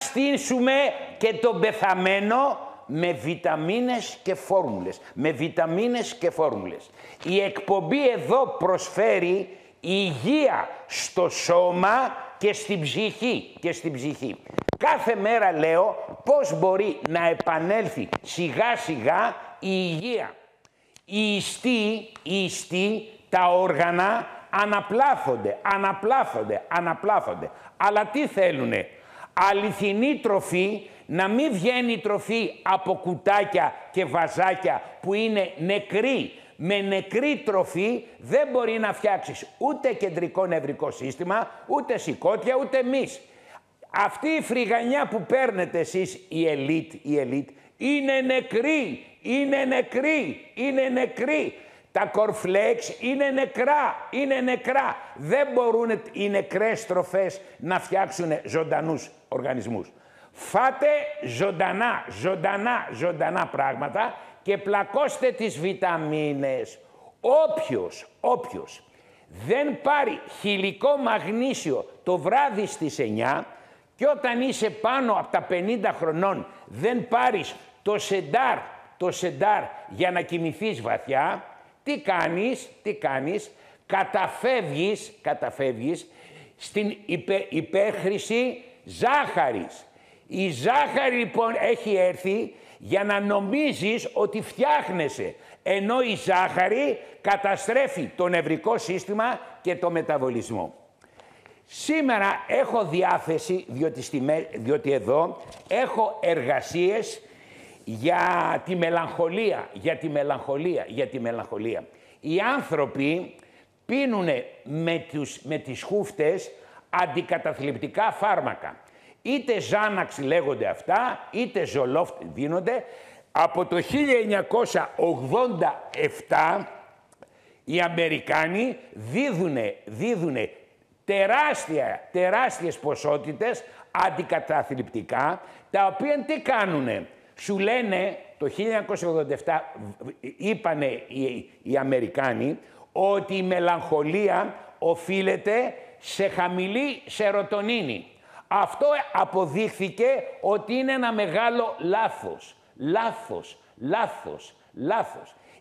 στήσουμε και τον πεθαμένο με βιταμίνες και φόρμουλες. Με βιταμίνες και φόρμουλες. Η εκπομπή εδώ προσφέρει υγεία στο σώμα και στην ψυχή. Κάθε μέρα λέω πώς μπορεί να επανέλθει σιγά σιγά η υγεία. Οι ιστοί, τα όργανα αναπλάθονται. Αλλά τι θέλουνε? Αληθινή τροφή, να μην βγαίνει τροφή από κουτάκια και βαζάκια που είναι νεκρή. Με νεκρή τροφή δεν μπορεί να φτιάξεις ούτε κεντρικό νευρικό σύστημα, ούτε σηκώτια, ούτε μυς. Αυτή η φρυγανιά που παίρνετε εσείς, η ελίτ, είναι νεκρή. Τα κορφλέξ είναι νεκρά. Δεν μπορούν οι νεκρές τροφές να φτιάξουν ζωντανούς οργανισμούς. Φάτε ζωντανά πράγματα και πλακώστε τις βιταμίνες. Όποιος δεν πάρει χυλικό μαγνήσιο το βράδυ στις 9 και όταν είσαι πάνω από τα 50 χρονών δεν πάρεις το σεντάρ για να κοιμηθείς βαθιά, τι κάνεις, καταφεύγεις στην υπέρχρηση ζάχαρης. Η ζάχαρη λοιπόν έχει έρθει για να νομίζεις ότι φτιάχνεσαι, ενώ η ζάχαρη καταστρέφει το νευρικό σύστημα και το μεταβολισμό. Σήμερα έχω διάθεση, διότι εδώ έχω εργασίες για τη μελαγχολία. Οι άνθρωποι πίνουνε με τις χούφτες αντικαταθλιπτικά φάρμακα. Είτε Ζάναξ λέγονται αυτά, είτε Ζολόφτ δίνονται. Από το 1987 οι Αμερικάνοι δίδουνε τεράστιες ποσότητες αντικαταθλιπτικά, τα οποία τι κάνουνε? Σου λένε, το 1987 είπανε οι Αμερικάνοι, ότι η μελαγχολία οφείλεται σε χαμηλή σερωτονίνη. Αυτό αποδείχθηκε ότι είναι ένα μεγάλο λάθος.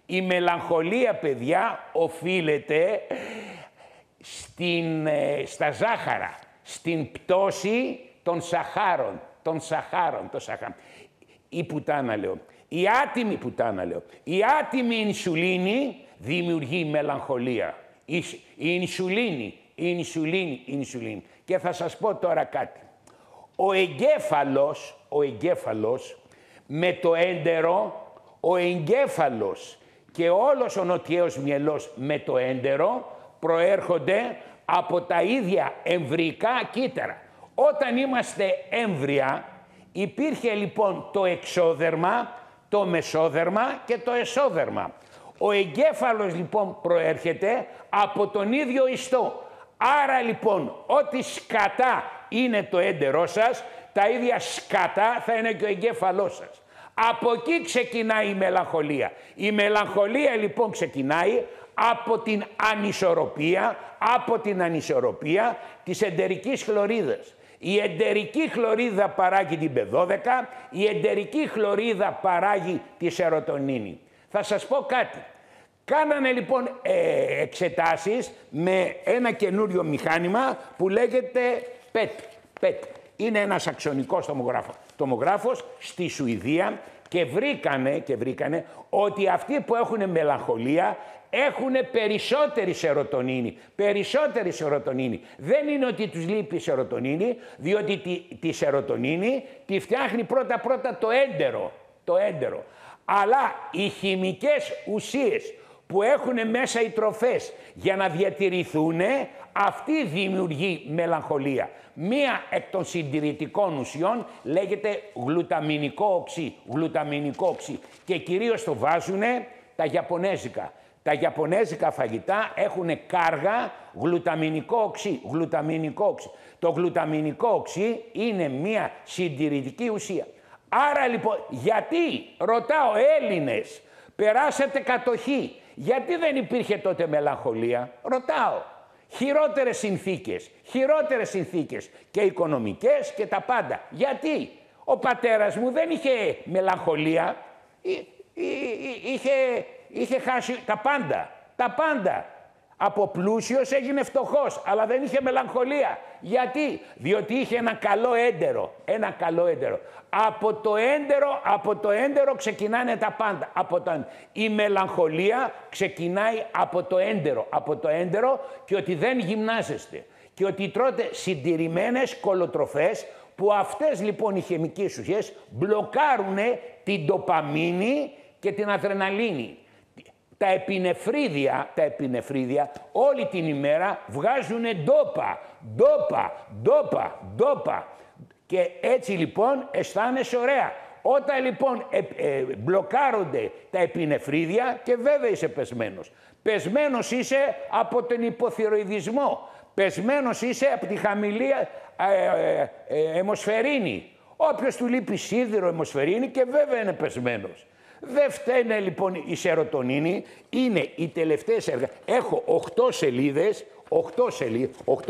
Η μελαγχολία, παιδιά, οφείλεται στα ζάχαρα, στην πτώση των σαχάρων. Η άτιμη ινσουλίνη δημιουργεί μελαγχολία. Η ινσουλίνη. Και θα σας πω τώρα κάτι. Ο εγκέφαλος με το έντερο, ο εγκέφαλος και όλος ο νοτιαίος μυελός με το έντερο προέρχονται από τα ίδια εμβρυϊκά κύτταρα. Όταν είμαστε έμβρια, υπήρχε λοιπόν το εξώδερμα, το μεσόδερμα και το εσώδερμα. Ο εγκέφαλος λοιπόν προέρχεται από τον ίδιο ιστό. Άρα λοιπόν, ό,τι σκατά είναι το έντερό σας, τα ίδια σκατά θα είναι και ο εγκέφαλός σας. Από εκεί ξεκινάει η μελαγχολία. Η μελαγχολία λοιπόν ξεκινάει από την ανισορροπία της εντερικής χλωρίδας. Η εντερική χλωρίδα παράγει την B12, η εντερική χλωρίδα παράγει τη σερωτονίνη. Θα σας πω κάτι. Κάνανε λοιπόν εξετάσεις με ένα καινούριο μηχάνημα που λέγεται PET. Είναι ένας αξονικός τομογράφος στη Σουηδία και βρήκανε ότι αυτοί που έχουν μελαγχολία έχουν περισσότερη σερωτονίνη. Δεν είναι ότι τους λείπει η σερωτονίνη, διότι τη σερωτονίνη τη φτιάχνει πρώτα το έντερο. Αλλά οι χημικές ουσίες που έχουν μέσα οι τροφές για να διατηρηθούν, αυτή δημιουργεί μελαγχολία. Μία εκ των συντηρητικών ουσιών λέγεται γλουταμινικό οξύ. Και κυρίως το βάζουν τα Ιαπωνέζικα. Τα Ιαπωνέζικα φαγητά έχουν κάργα γλουταμινικό οξύ. Το γλουταμινικό οξύ είναι μία συντηρητική ουσία. Άρα λοιπόν, γιατί, ρωτάω, Έλληνες, περάσατε κατοχή, γιατί δεν υπήρχε τότε μελαγχολία? Ρωτάω. Χειρότερες συνθήκες και οικονομικές και τα πάντα. Γιατί ο πατέρας μου δεν είχε μελαγχολία, είχε χάσει τα πάντα. Από πλούσιος έγινε φτωχός, αλλά δεν είχε μελαγχολία. Γιατί? Διότι είχε ένα καλό έντερο. Από το έντερο ξεκινάνε τα πάντα. Η μελαγχολία ξεκινάει από το έντερο και ότι δεν γυμνάζεστε. Και ότι τρώτε συντηρημένες κολοτροφές που αυτές λοιπόν οι χημικές ουσίες μπλοκάρουν την ντοπαμίνη και την αδρεναλίνη. Τα επινεφρίδια όλη την ημέρα βγάζουν ντόπα. Και έτσι λοιπόν αισθάνεσαι ωραία. Όταν λοιπόν μπλοκάρονται τα επινεφρίδια και βέβαια είσαι πεσμένος. Πεσμένος είσαι από τον υποθυροειδισμό. Πεσμένος είσαι από τη χαμηλή αιμοσφαιρίνη. Όποιος του λείπει σίδηρο αιμοσφαιρίνη και βέβαια είναι πεσμένος. Δεν φταίνε λοιπόν η σερωτονίνη, είναι οι τελευταίες Έχω 8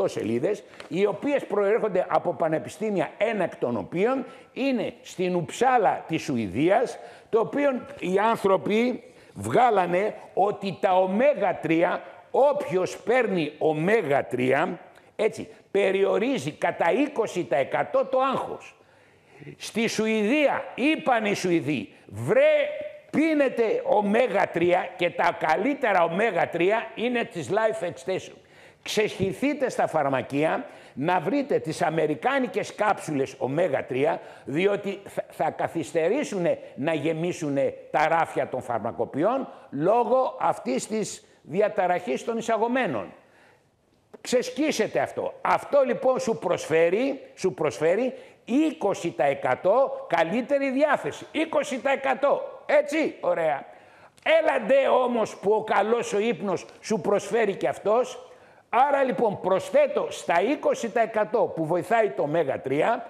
σελίδες, οι οποίες προέρχονται από πανεπιστήμια, ένα εκ των οποίων είναι στην Ουψάλα της Σουηδίας, το οποίο οι άνθρωποι βγάλανε ότι τα ω3, όποιος παίρνει ω3, έτσι, περιορίζει κατά 20% το άγχος. Στη Σουηδία είπαν οι Σουηδοί, πίνετε ω3 και τα καλύτερα ω3 είναι της Life Extension. Ξεσχυθείτε στα φαρμακεία να βρείτε τις αμερικάνικες κάψουλες ω3, διότι θα καθυστερήσουν να γεμίσουν τα ράφια των φαρμακοποιών λόγω αυτής της διαταραχής των εισαγωμένων. Ξεσκίσετε αυτό. Αυτό λοιπόν σου προσφέρει 20% καλύτερη διάθεση. 20%. Έτσι, ωραία. Έλαντε όμως που ο καλός ο ύπνος σου προσφέρει και αυτός. Άρα λοιπόν προσθέτω στα 20% που βοηθάει το ω3,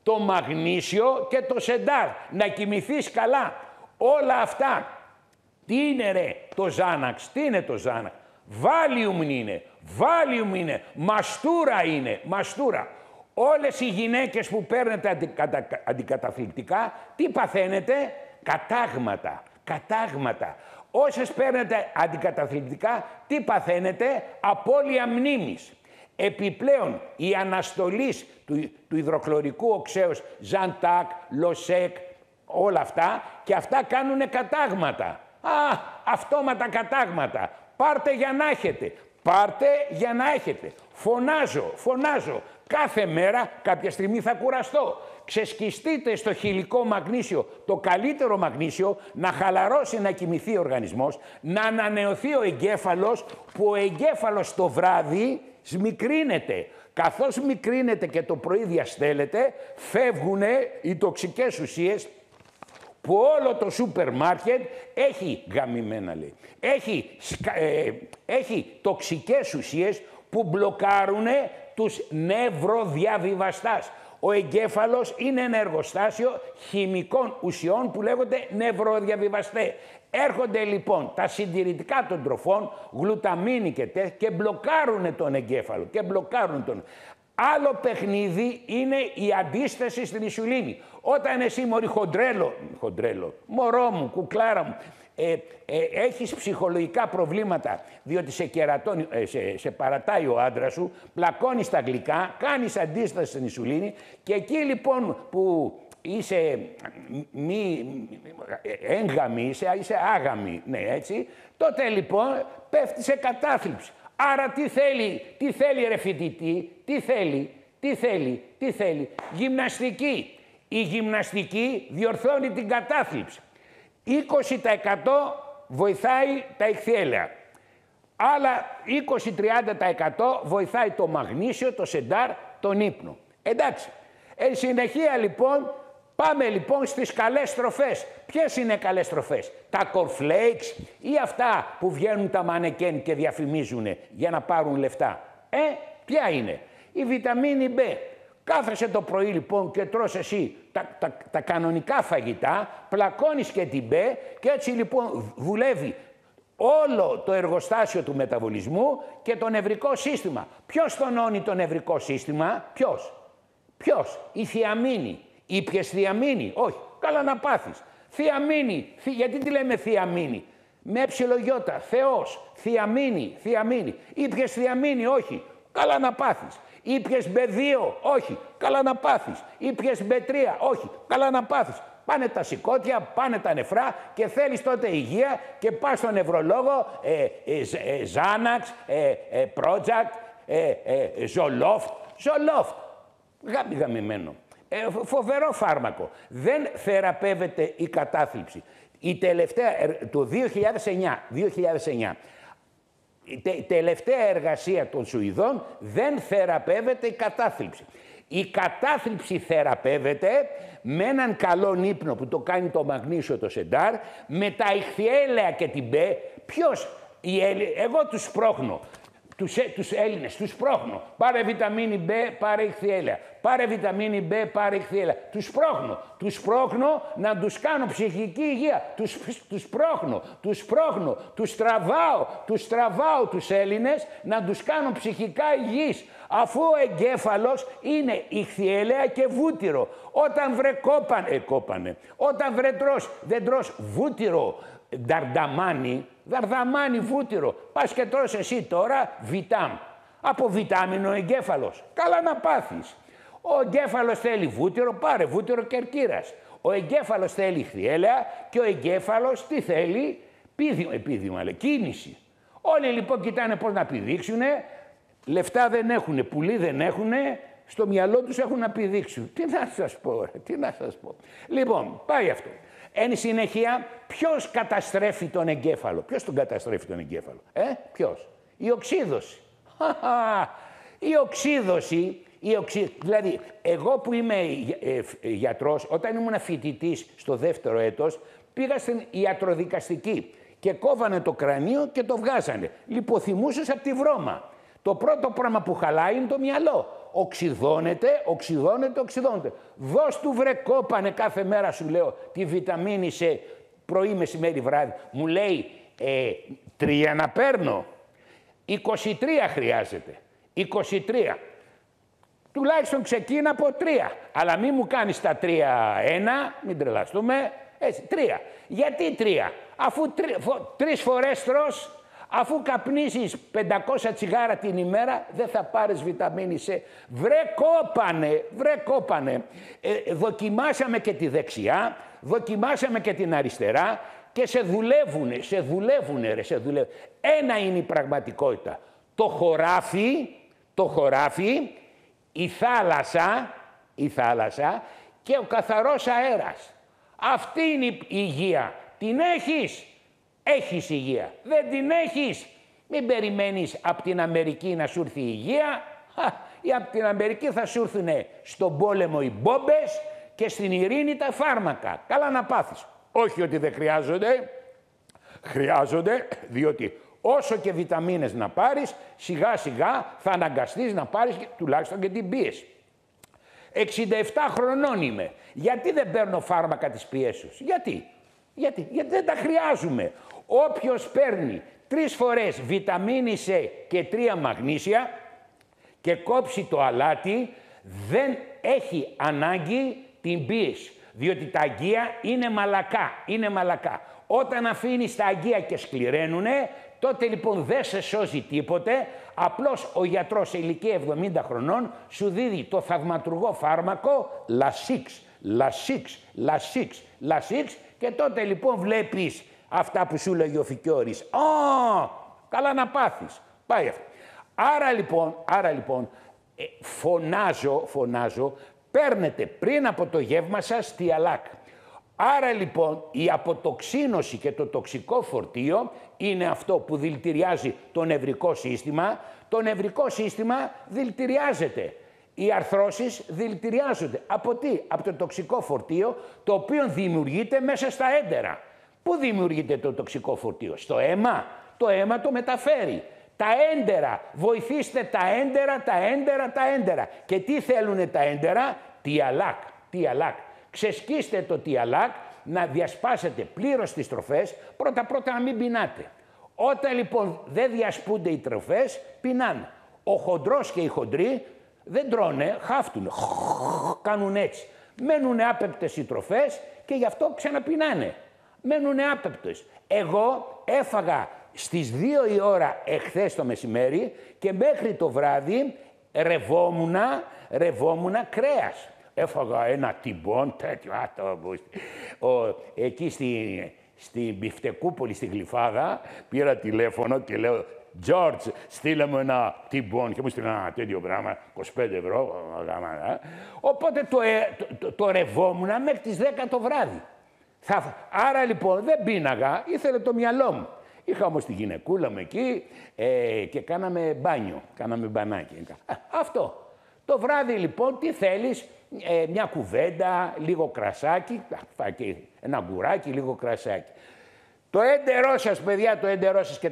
το μαγνήσιο και το σεντάρ. Να κοιμηθείς καλά. Όλα αυτά. Τι είναι ρε το Ζάναξ, τι είναι το Ζάναξ. Βάλιουμ είναι, μαστούρα. Όλες οι γυναίκες που παίρνετε αντικαταθλιπτικά, τι παθαίνετε? Κατάγματα. Όσες παίρνετε αντικαταθλιπτικά, τι παθαίνετε? Απώλεια μνήμης. Επιπλέον, η αναστολής του υδροχλωρικού οξέως, Ζαντάκ, Λοσέκ, όλα αυτά, και αυτά κάνουν κατάγματα. Αυτόματα κατάγματα. Πάρτε για να έχετε. Φωνάζω. Κάθε μέρα κάποια στιγμή θα κουραστώ. Ξεσκιστείτε στο χυλικό μαγνήσιο, το καλύτερο μαγνήσιο, να χαλαρώσει, να κοιμηθεί ο οργανισμός, να ανανεωθεί ο εγκέφαλος, που ο εγκέφαλος το βράδυ σμικρύνεται. Καθώς μικρύνεται και το πρωί διαστέλλεται, φεύγουν οι τοξικές ουσίες που όλο το σούπερ μάρκετ έχει γαμημένα, λέει. Έχει τοξικές ουσίες που μπλοκάρουν τους νευροδιαβιβαστάς. Ο εγκέφαλος είναι ένα εργοστάσιο χημικών ουσιών που λέγονται νευροδιαβιβαστέ. Έρχονται λοιπόν τα συντηρητικά των τροφών, γλουταμίνη και μπλοκάρουν τον εγκέφαλο. Άλλο παιχνίδι είναι η αντίσταση στην ισουλίνη. Όταν εσύ μωρή χοντρέλο, μωρό μου, κουκλάρα μου, έχεις ψυχολογικά προβλήματα διότι σε παρατάει ο άντρας σου, πλακώνεις τα γλυκά, κάνεις αντίσταση στην ισουλίνη και εκεί λοιπόν που είσαι έγγαμη, είσαι άγαμη, ναι έτσι, τότε λοιπόν πέφτει σε κατάθλιψη. Άρα τι θέλει ρε φοιτητή, τι θέλει, γυμναστική. Η γυμναστική διορθώνει την κατάθλιψη. 20% βοηθάει τα ηχθιέλαια. Άλλα 20-30% βοηθάει το μαγνήσιο, το σεντάρ, τον ύπνο. Εντάξει. Εν συνεχεία λοιπόν, πάμε λοιπόν στις καλές τροφές. Ποιες είναι καλές τροφές? Τα cornflakes ή αυτά που βγαίνουν τα μανεκέν και διαφημίζουν για να πάρουν λεφτά? Ποια είναι? Η βιταμίνη B. Κάθεσαι το πρωί λοιπόν και τρως εσύ τα κανονικά φαγητά, πλακώνεις και την B και έτσι λοιπόν δουλεύει όλο το εργοστάσιο του μεταβολισμού και το νευρικό σύστημα. Ποιος τονώνει το νευρικό σύστημα? Ποιος? Η θιαμίνη. Ήπιες θιαμίνη? Όχι. Καλά να πάθεις. Θιαμίνη. Γιατί τη λέμε θιαμίνη? Με ψιλογιώτα. Θεός. Θιαμίνη. Ήπιες θιαμίνη? Όχι. Καλά να πάθεις. Ήπιες B2? Όχι. Καλά να πάθεις. Ήπιες B3? Όχι. Καλά να πάθεις. Πάνε τα σηκώτια, πάνε τα νεφρά και θέλεις τότε υγεία και πας στον νευρολόγο, Ζάναξ, Project, Ζολόφτ. Γαμημένο. Φοβερό φάρμακο. Δεν θεραπεύεται η κατάθλιψη. Η τελευταία, το 2009, η τελευταία εργασία των Σουηδών δεν θεραπεύεται η κατάθλιψη. Η κατάθλιψη θεραπεύεται με έναν καλό ύπνο που το κάνει το μαγνήσιο, το σεντάρ, με τα ηχθιέλαια και την μπε. Ποιος? Εγώ τους σπρώχνω. Τους Έλληνες, τους σπρώχνω. Πάρε βιταμίνη B, πάρε ηχθιέλαια. Πάρε βιταμίνη B, πάρε ηχθιέλαια. Τους σπρώχνω να τους κάνω ψυχική υγεία. Τους σπρώχνω. Τους τραβάω τους Έλληνες να τους κάνω ψυχικά υγιείς. Αφού ο εγκέφαλος είναι ηχθιέλαια και βούτυρο. Όταν κόπανε. Όταν δεν τρως βούτυρο, δαρδαμάνι βούτυρο. Πας και τρως εσύ τώρα από βιτάμινο εγκέφαλος. Καλά να πάθεις. Ο εγκέφαλος θέλει βούτυρο, πάρε βούτυρο κερκύρας. Ο εγκέφαλος θέλει ηχθιέλαια και ο εγκέφαλος τι θέλει? Επίδημα, κίνηση. Όλοι λοιπόν κοιτάνε πώς να πηδήξουνε. Λεφτά δεν έχουνε, πουλί δεν έχουνε, στο μυαλό τους έχουν να πηδήξουν. Τι να σας πω. Λοιπόν, πάει αυτό. Εν συνεχεία, ποιος καταστρέφει τον εγκέφαλο? Ποιος τον καταστρέφει τον εγκέφαλο? Ποιος? Η οξύδωση. Η οξύδωση, δηλαδή, εγώ που είμαι γιατρός, όταν ήμουν φοιτητής στο δεύτερο έτος, πήγα στην ιατροδικαστική και κόβανε το κρανίο και το βγάζανε. Λιποθυμούσες από τη βρώμα. Το πρώτο πράγμα που χαλάει είναι το μυαλό. Οξυδώνεται. Δώσ' του βρε κόπανε κάθε μέρα, σου λέω, τη βιταμίνη σε πρωί, μεσημέρι, βράδυ. Μου λέει 3 να παίρνω. 23 χρειάζεται. 23. Τουλάχιστον ξεκίνα από 3. Αλλά μην μου κάνεις τα 3-1, μην τρελαστούμε. Έτσι, 3. Γιατί 3? Αφού 3 φορές τρως, αφού καπνίζεις 500 τσιγάρα την ημέρα, δεν θα πάρεις βιταμίνη C. Βρε κόπανε. Δοκιμάσαμε και τη δεξιά, δοκιμάσαμε και την αριστερά και σε δουλεύουνε. Ένα είναι η πραγματικότητα. Το χωράφι, η θάλασσα και ο καθαρός αέρας. Αυτή είναι η υγεία. Την έχεις? Έχεις υγεία. Δεν την έχεις? Μην περιμένεις από την Αμερική να σου έρθει η υγεία. Ή από την Αμερική θα σου έρθουν στον πόλεμο οι μπόμπες και στην ειρήνη τα φάρμακα. Καλά να πάθεις. Όχι ότι δεν χρειάζονται. Χρειάζονται, διότι όσο και βιταμίνες να πάρεις, σιγά σιγά θα αναγκαστείς να πάρεις τουλάχιστον και την πίεση. 67 χρονών είμαι. Γιατί δεν παίρνω φάρμακα της πιέσεως? Γιατί δεν τα χρειάζομαι. Όποιος παίρνει 3 φορές βιταμίνη C και 3 μαγνήσια και κόψει το αλάτι, δεν έχει ανάγκη την πίεση. Διότι τα αγγεία είναι μαλακά. Όταν αφήνεις τα αγγεία και σκληραίνουνε, τότε λοιπόν δεν σε σώζει τίποτε. Απλώς ο γιατρός σε ηλικία 70 χρονών σου δίδει το θαυματουργό φάρμακο Lasix και τότε λοιπόν βλέπεις αυτά που σου λέγει ο Φικιώρης. Καλά να πάθεις. Πάει αυτό. Άρα λοιπόν φωνάζω, παίρνετε πριν από το γεύμα σας Tialac. Άρα λοιπόν η αποτοξίνωση και το τοξικό φορτίο είναι αυτό που δηλητηριάζει το νευρικό σύστημα. Το νευρικό σύστημα δηλητηριάζεται. Οι αρθρώσεις δηλητηριάζονται. Από τι? Από το τοξικό φορτίο, το οποίο δημιουργείται μέσα στα έντερα. Πού δημιουργείται το τοξικό φορτίο? Στο αίμα. Το αίμα το μεταφέρει. Τα έντερα. Βοηθήστε τα έντερα. Και τι θέλουνε τα έντερα? Tialac. Ξεσκίστε το Tialac, να διασπάσετε πλήρως τις τροφές. Πρώτα να μην πεινάτε. Όταν λοιπόν δεν διασπούνται οι τροφές, πεινάνε. Ο χοντρός και οι χοντροί δεν τρώνε, χάφτουν, κάνουν έτσι. Μένουν άπεπτες οι τροφές και γι' αυτό ξαναπεινάνε. Μένουν άπεπτες. Εγώ έφαγα στις 2 η ώρα εχθές το μεσημέρι και μέχρι το βράδυ ρευόμουνα κρέας. Έφαγα ένα τυμπόν τέτοιο, εκεί στη Μπιφτεκούπολη, στη Γλυφάδα, πήρα τηλέφωνο και λέω «Τζόρτζ, στείλε μου ένα τυμπόν» και μου στείλε ένα τέτοιο πράγμα, 25 ευρώ. Οπότε το ρευόμουνα μέχρι τις 10 το βράδυ. Άρα λοιπόν δεν πίναγα, ήθελε το μυαλό μου. Είχα όμως τη γυναικούλα μου εκεί και κάναμε μπάνιο, κάναμε μπανάκι. Αυτό. Το βράδυ λοιπόν τι θέλεις, μια κουβέντα, λίγο κρασάκι, ένα γκουράκι, λίγο κρασάκι. Το έντερό σας, παιδιά, το έντερό σας και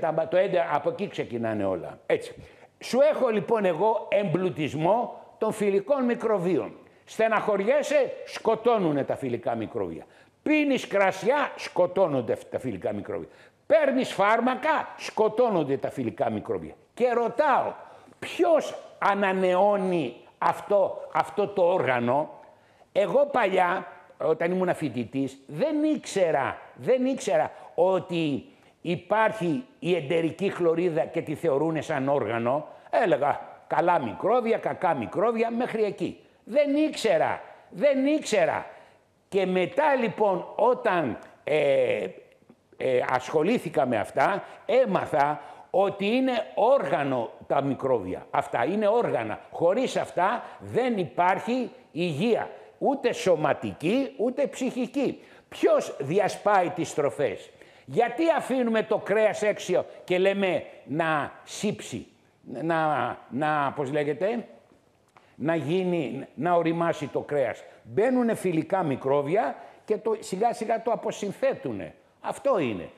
από εκεί ξεκινάνε όλα. Έτσι. Σου έχω λοιπόν εγώ εμπλουτισμό των φιλικών μικροβίων. Στεναχωριέσαι, σκοτώνουνε τα φιλικά μικρόβια. Πίνεις κρασιά, σκοτώνονται τα φιλικά μικρόβια. Παίρνεις φάρμακα, σκοτώνονται τα φιλικά μικρόβια. Και ρωτάω, ποιος ανανεώνει αυτό το όργανο? Εγώ παλιά, όταν ήμουν φοιτητής, δεν ήξερα ότι υπάρχει η εντερική χλωρίδα και τη θεωρούν σαν όργανο. Έλεγα καλά μικρόβια, κακά μικρόβια, μέχρι εκεί. Δεν ήξερα. Και μετά λοιπόν όταν ασχολήθηκα με αυτά, έμαθα ότι είναι όργανο τα μικρόβια. Αυτά είναι όργανα. Χωρίς αυτά δεν υπάρχει υγεία. Ούτε σωματική, ούτε ψυχική. Ποιος διασπάει τις τροφές? Γιατί αφήνουμε το κρέας έξω και λέμε να σύψει, πώς λέγεται, να οριμάσει το κρέας? Μπαίνουνε φιλικά μικρόβια και σιγά σιγά το αποσυνθέτουνε. Αυτό είναι.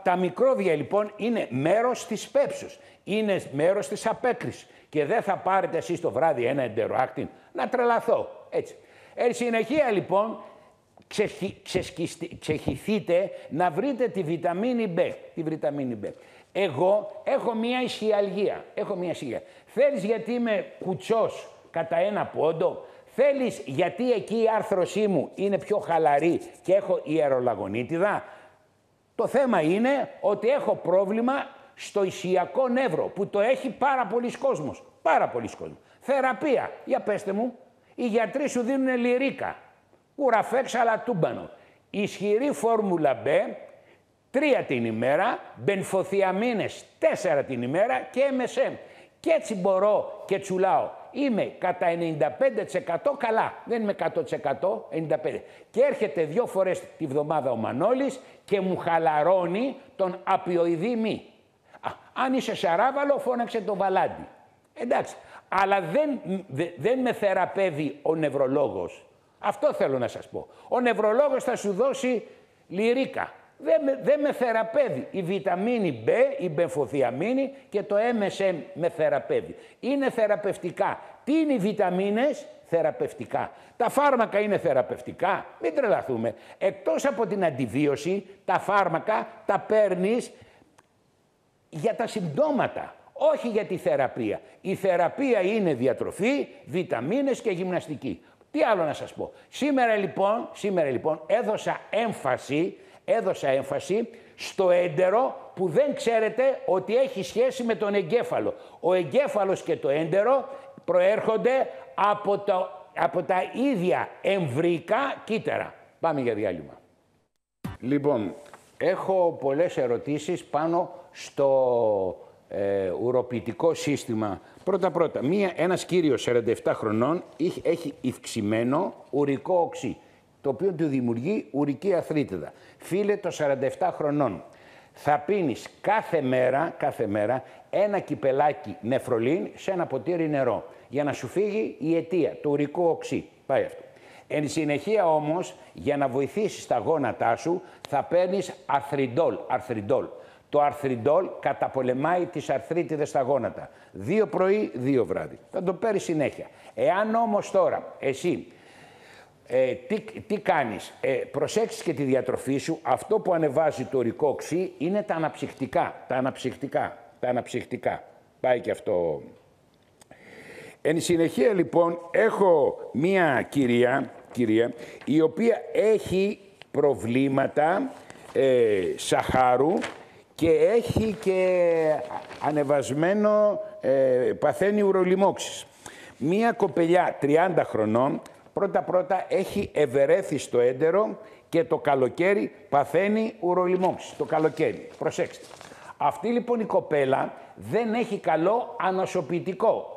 Τα μικρόβια λοιπόν είναι μέρος της πέψους, είναι μέρος της απέκρησης και δεν θα πάρετε εσείς το βράδυ ένα εντεροάκτιν να τρελαθώ. Έτσι. Εν συνεχεία λοιπόν ξεχυθείτε να βρείτε τη βιταμίνη B. Εγώ έχω μία ισχυαλγία. Θέλεις γιατί είμαι κουτσός κατά 1 πόντο? Θέλεις γιατί εκεί η άρθρωσή μου είναι πιο χαλαρή και έχω ιερολαγονίτιδα? Το θέμα είναι ότι έχω πρόβλημα στο ισχυακό νεύρο που το έχει πάρα πολλοί κόσμος. Θεραπεία. Για πέστε μου. Οι γιατροί σου δίνουν λιρίκα, κουραφέξ αλατούμπανο, ισχυρή φόρμουλα B, 3 την ημέρα, μπενφοθιαμίνες 4 την ημέρα και MSM. Και έτσι μπορώ και τσουλάω. Είμαι κατά 95% καλά. Δεν είμαι 100%, 95%. Και έρχεται 2 φορές τη βδομάδα ο Μανώλης και μου χαλαρώνει τον απειοειδή μη. Αν είσαι σαράβαλο, φώναξε το Βαλάντι. Εντάξει. Αλλά δεν με θεραπεύει ο νευρολόγος. Αυτό θέλω να σας πω. Ο νευρολόγος θα σου δώσει λιρίκα. Δεν με θεραπεύει. Η βιταμίνη B, η μπενφοθιαμίνη και το MSM με θεραπεύει. Είναι θεραπευτικά. Τι είναι οι βιταμίνες? Θεραπευτικά. Τα φάρμακα είναι θεραπευτικά. Μην τρελαθούμε. Εκτός από την αντιβίωση, τα φάρμακα τα παίρνεις για τα συμπτώματα. Όχι για τη θεραπεία. Η θεραπεία είναι διατροφή, βιταμίνες και γυμναστική. Τι άλλο να σας πω. Σήμερα λοιπόν έδωσα έμφαση στο έντερο που δεν ξέρετε ότι έχει σχέση με τον εγκέφαλο. Ο εγκέφαλος και το έντερο προέρχονται από τα ίδια εμβρυϊκά κύτταρα. Πάμε για διάλειμμα. Λοιπόν, έχω πολλές ερωτήσεις πάνω στο ουροποιητικό σύστημα. Πρώτα, ένας κύριος 47 χρονών έχει ευξημένο ουρικό οξύ, το οποίο του δημιουργεί ουρική αθρίτιδα. Φίλε των 47 χρονών, θα πίνεις κάθε μέρα ένα κυπελάκι νεφρολίν σε ένα ποτήρι νερό, για να σου φύγει η αιτία, το ουρικό οξύ. Πάει αυτό. Εν συνεχεία όμως, για να βοηθήσεις τα γόνατά σου, θα παίρνεις αρθριντόλ. Το αρθριντόλ καταπολεμάει τις αρθρίτιδες στα γόνατα. 2 πρωί, 2 βράδυ. Θα το παίρνεις συνέχεια. Εάν όμως τώρα εσύ Τι κάνεις, προσέξεις και τη διατροφή σου. Αυτό που ανεβάζει το ουρικό οξύ είναι τα αναψυχτικά. Πάει και αυτό. Εν συνεχεία λοιπόν έχω μία κυρία η οποία έχει προβλήματα σαχάρου και έχει και ανεβασμένο, παθαίνει ουρολιμόξεις. Μία κοπελιά 30 χρονών, πρώτα έχει ευερέθει στο έντερο και το καλοκαίρι παθαίνει ουρολιμόξεις. Το καλοκαίρι, προσέξτε. Αυτή λοιπόν η κοπέλα δεν έχει καλό ανοσοποιητικό.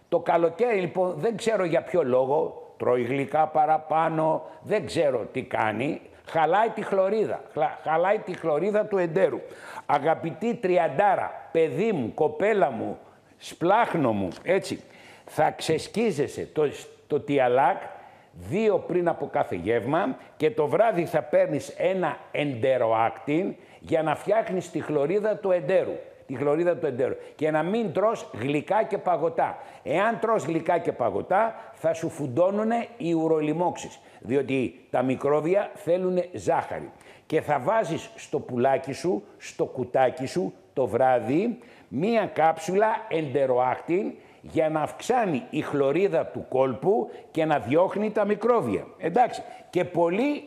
Το καλοκαίρι λοιπόν δεν ξέρω για ποιο λόγο, τρώει γλυκά παραπάνω, δεν ξέρω τι κάνει, χαλάει τη χλωρίδα του εντέρου. Αγαπητή τριαντάρα, παιδί μου, κοπέλα μου, σπλάχνο μου, έτσι, θα ξεσκίζεσαι το τιαλάκ 2 πριν από κάθε γεύμα και το βράδυ θα παίρνεις ένα εντεροάκτιν για να φτιάχνεις τη χλωρίδα του εντέρου. Και να μην τρως γλυκά και παγωτά. Εάν τρως γλυκά και παγωτά θα σου φουντώνουν οι ουρολιμόξεις, διότι τα μικρόβια θέλουν ζάχαρη. Και θα βάζεις στο πουλάκι σου, στο κουτάκι σου το βράδυ μία κάψουλα εντεροάκτιν για να αυξάνει η χλωρίδα του κόλπου και να διώχνει τα μικρόβια. Εντάξει. Και πολύ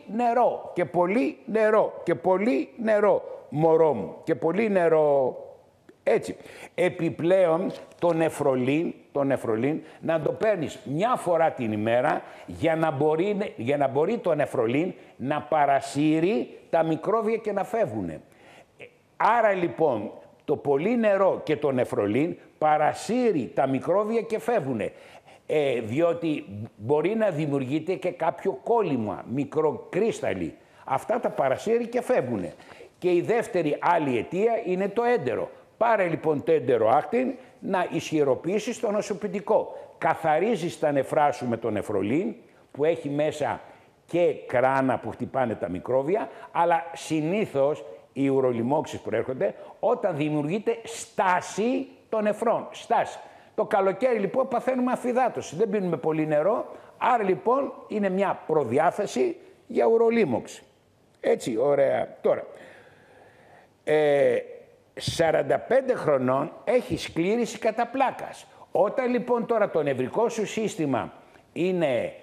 νερό, μωρό μου. Και πολύ νερό. Έτσι. Επιπλέον το νεφρολίν να το παίρνεις μια φορά την ημέρα για να μπορεί το νεφρολίν να παρασύρει τα μικρόβια και να φεύγουν. Άρα λοιπόν το πολύ νερό και το νεφρολίν παρασύρει τα μικρόβια και φεύγουν. Διότι μπορεί να δημιουργείται και κάποιο κόλλημα, μικροκρίσταλοι. Αυτά τα παρασύρει και φεύγουν. Και η δεύτερη άλλη αιτία είναι το έντερο. Πάρε λοιπόν το εντεροάκτιν να ισχυροποιήσεις το νοσοποιητικό. Καθαρίζεις τα νεφρά σου με το νεφρολίν που έχει μέσα και κράνα που χτυπάνε τα μικρόβια, αλλά συνήθως οι ουρολιμόξεις προέρχονται όταν δημιουργείται στάση των νεφρών. Στάση. Το καλοκαίρι λοιπόν παθαίνουμε αφυδάτωση, δεν πίνουμε πολύ νερό, άρα λοιπόν είναι μια προδιάθεση για ουρολίμωξη. Έτσι, ωραία. Τώρα, 45 χρονών έχει σκλήρηση κατά πλάκας. Όταν λοιπόν τώρα το νευρικό σου σύστημα είναι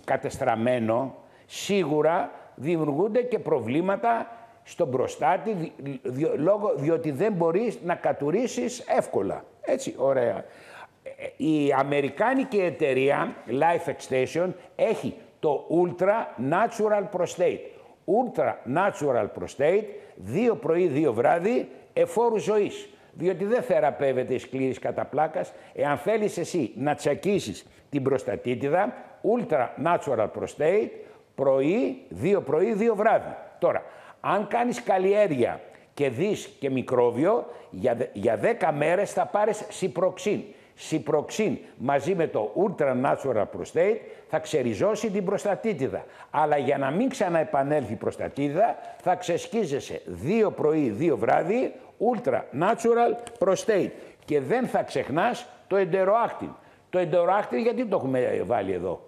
κατεστραμμένο, σίγουρα δημιουργούνται και προβλήματα στον προστάτη, διότι δεν μπορείς να κατουρίσεις εύκολα. Έτσι, ωραία. Η αμερικάνικη εταιρεία Life Extension έχει το Ultra Natural Prostate. Ultra Natural Prostate, 2 πρωί, 2 βράδυ, εφόρου ζωής. Διότι δεν θεραπεύεται η σκλήρηση κατά πλάκας. Εάν θέλεις εσύ να τσακίσεις την προστατίτιδα, Ultra Natural Prostate, πρωί, 2 πρωί, 2 βράδυ. Τώρα, αν κάνεις καλλιέργεια και δεις και μικρόβιο, για 10 μέρες θα πάρεις Ciproxin. Ciproxin μαζί με το Ultra Natural Prostate θα ξεριζώσει την προστατίτιδα. Αλλά για να μην ξαναεπανέλθει η προστατίτιδα θα ξεσκίζεσαι 2 πρωί, 2 βράδυ Ultra Natural Prostate. Και δεν θα ξεχνάς το εντεροάκτιν. Το εντεροάκτιν γιατί το έχουμε βάλει εδώ,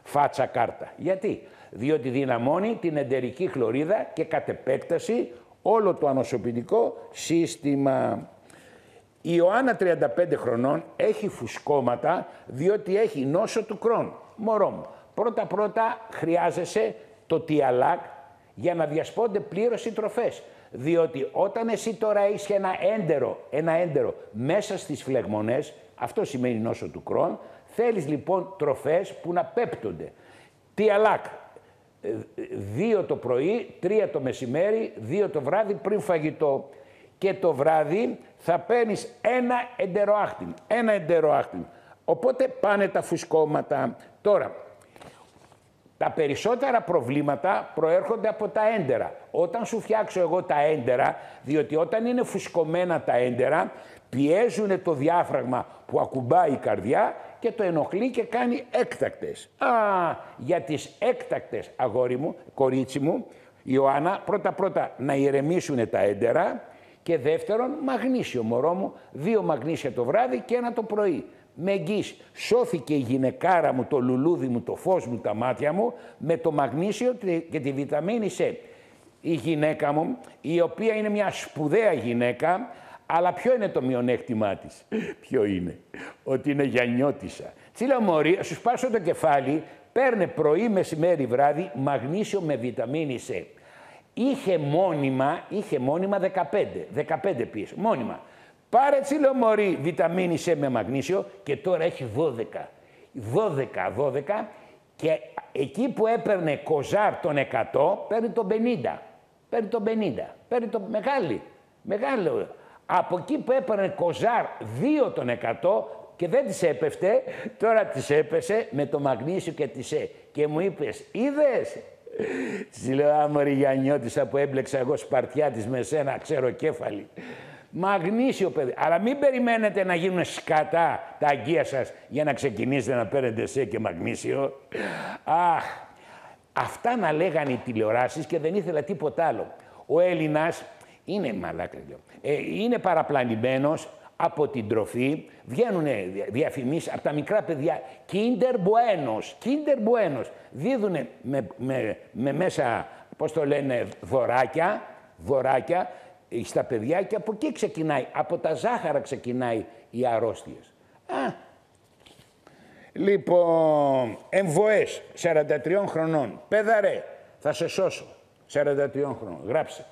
φάτσα κάρτα. Γιατί? Διότι δυναμώνει την εντερική χλωρίδα και κατ' επέκταση όλο το ανοσοποιητικό σύστημα. Η Ιωάννα 35 χρονών έχει φουσκώματα διότι έχει νόσο του Κρόν. Μωρό μου, πρώτα χρειάζεσαι το τιαλάκ για να διασπώνται πλήρως οι τροφές. Διότι όταν εσύ τώρα έχεις ένα έντερο μέσα στις φλεγμονές, αυτό σημαίνει νόσο του Κρόν, θέλεις λοιπόν τροφές που να πέπτονται. Τιαλάκ, 2 το πρωί, 3 το μεσημέρι, 2 το βράδυ πριν φαγητό. Και το βράδυ θα παίρνεις ένα εντεροάκτιν. Οπότε πάνε τα φουσκώματα. Τώρα, τα περισσότερα προβλήματα προέρχονται από τα έντερα. Όταν σου φτιάξω εγώ τα έντερα, διότι όταν είναι φουσκωμένα τα έντερα, πιέζουν το διάφραγμα που ακουμπάει η καρδιά και το ενοχλεί και κάνει έκτακτες. Για τις έκτακτες, αγόρι μου, κορίτσι μου, Ιωάννα, πρώτα να ηρεμήσουν τα έντερα και δεύτερον, μαγνήσιο, μωρό μου, 2 μαγνήσια το βράδυ και 1 το πρωί. με εγγύηση. Σώθηκε η γυναικάρα μου, το λουλούδι μου, το φως μου, τα μάτια μου, με το μαγνήσιο και τη βιταμίνη C. Η γυναίκα μου, η οποία είναι μια σπουδαία γυναίκα, αλλά ποιο είναι το μειονέκτημά της? Ποιο είναι? Ότι είναι γιαννιώτισσα. Της λέω, μωρή, σου σπάσω το κεφάλι, παίρνε πρωί, μεσημέρι, βράδυ, μαγνήσιο με βιταμίνη C. Είχε μόνιμα 15 πίες, μόνιμα. Πάρε, της λέω, μωρή, βιταμίνη C με μαγνήσιο και τώρα έχει 12. Και εκεί που έπαιρνε κοζάρ τον 100, παίρνει τον 50. Παίρνει το μεγάλο. Από εκεί που έπαιρνε κοζάρ 2 τον 100 και δεν της έπεφτε, τώρα της έπεσε με το μαγνήσιο και τη C. Και μου είπες, είδες? Της λέω, άμορη γιαννιώτισσα που έμπλεξα εγώ σπαρτιά της με σένα, ξεροκέφαλη. Μαγνήσιο, παιδί. Αλλά μην περιμένετε να γίνουν σκατά τα αγκία σας για να ξεκινήσετε να παίρνετε C και μαγνήσιο. Αχ, αυτά να λέγανε οι τηλεοράσεις και δεν ήθελα τίποτα άλλο. Ο Έλληνας είναι μαλάκα, είναι παραπλανημένος από την τροφή, βγαίνουν διαφημίσεις από τα μικρά παιδιά, Kinder Buenos, δίδουν με μέσα, πώς το λένε, δωράκια στα παιδιά και από εκεί ξεκινάει, από τα ζάχαρα ξεκινάει οι αρρώστιες. Λοιπόν, εμβοές 43 χρονών, πέδαρε, θα σε σώσω, 43 χρονών, γράψε.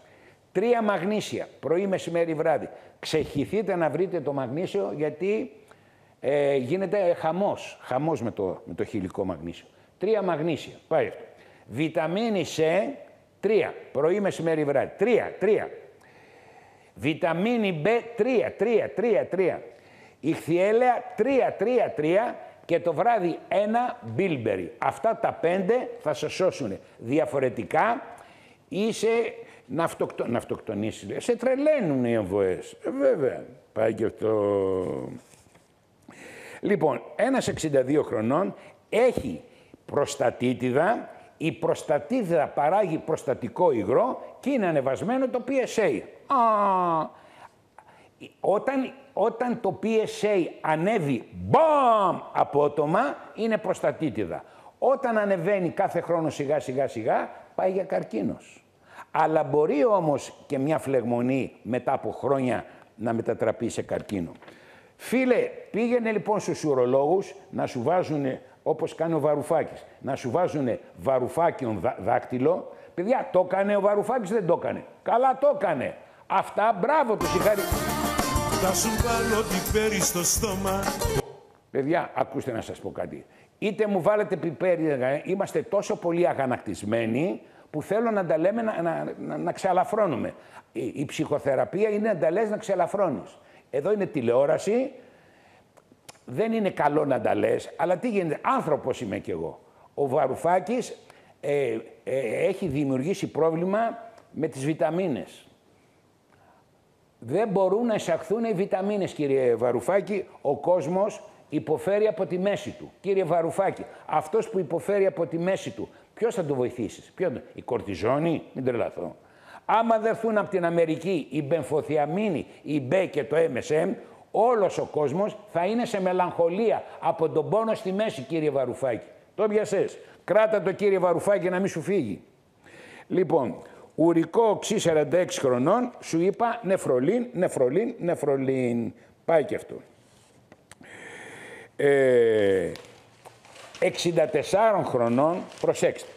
3 μαγνήσια, πρωί, μεσημέρι, βράδυ. Ξεχυθείτε να βρείτε το μαγνήσιο γιατί γίνεται χαμός με το χυλικό μαγνήσιο. 3 μαγνήσια, πάει αυτό. Βιταμίνη C, 3, πρωί, μεσημέρι, βράδυ. 3. Βιταμίνη B, 3. Ιχθυέλαια, 3 και το βράδυ 1 μπίλμπερι. Αυτά τα 5 θα σε σώσουν. Διαφορετικά είσαι να αυτοκτονήσεις. Σε τρελαίνουν οι εμβοές. Βέβαια, πάει και αυτό. Λοιπόν, ένας 62 χρονών έχει προστατίτιδα. Η προστατίτιδα παράγει προστατικό υγρό και είναι ανεβασμένο το PSA. Όταν το PSA ανέβει μπαμ απότομα, είναι προστατίτιδα. Όταν ανεβαίνει κάθε χρόνο σιγά, πάει για καρκίνος. Αλλά μπορεί όμως και μια φλεγμονή μετά από χρόνια να μετατραπεί σε καρκίνο. Φίλε, πήγαινε λοιπόν στους ουρολόγους να σου βάζουν, όπως κάνει ο Βαρουφάκης, να σου βάζουν βαρουφάκιον δάκτυλο. Παιδιά, το έκανε ο Βαρουφάκης, δεν το έκανε? Καλά το έκανε. Αυτά, μπράβο του, συγχαρητήρια. Θα σου βάλω πιπέρι στο στόμα. Παιδιά, ακούστε να σας πω κάτι. Είτε μου βάλετε πιπέρι, είμαστε τόσο πολύ αγανακτισμένοι που θέλω να τα λέμε να ξαλαφρώνουμε. Η ψυχοθεραπεία είναι να τα λες να ξαλαφρώνεις. Εδώ είναι τηλεόραση, δεν είναι καλό να τα λες, αλλά τι γίνεται, άνθρωπος είμαι κι εγώ. Ο Βαρουφάκης έχει δημιουργήσει πρόβλημα με τις βιταμίνες. Δεν μπορούν να εισαχθούν οι βιταμίνες, κύριε Βαρουφάκη. Ο κόσμος υποφέρει από τη μέση του. Κύριε Βαρουφάκη, αυτός που υποφέρει από τη μέση του, ποιος θα το βοηθήσει? Η κορτιζόνη? Μην τρελαθώ. Άμα δεν έρθουν από την Αμερική η μπενφοθιαμίνη, η μπέ και το MSM, όλος ο κόσμος θα είναι σε μελαγχολία από τον πόνο στη μέση, κύριε Βαρουφάκη. Το πιασες. Κράτα το, κύριε Βαρουφάκη, να μην σου φύγει. Λοιπόν, ουρικό οξύ 46 χρονών, σου είπα νεφρολίν. Πάει και αυτό. 64 χρονών, προσέξτε,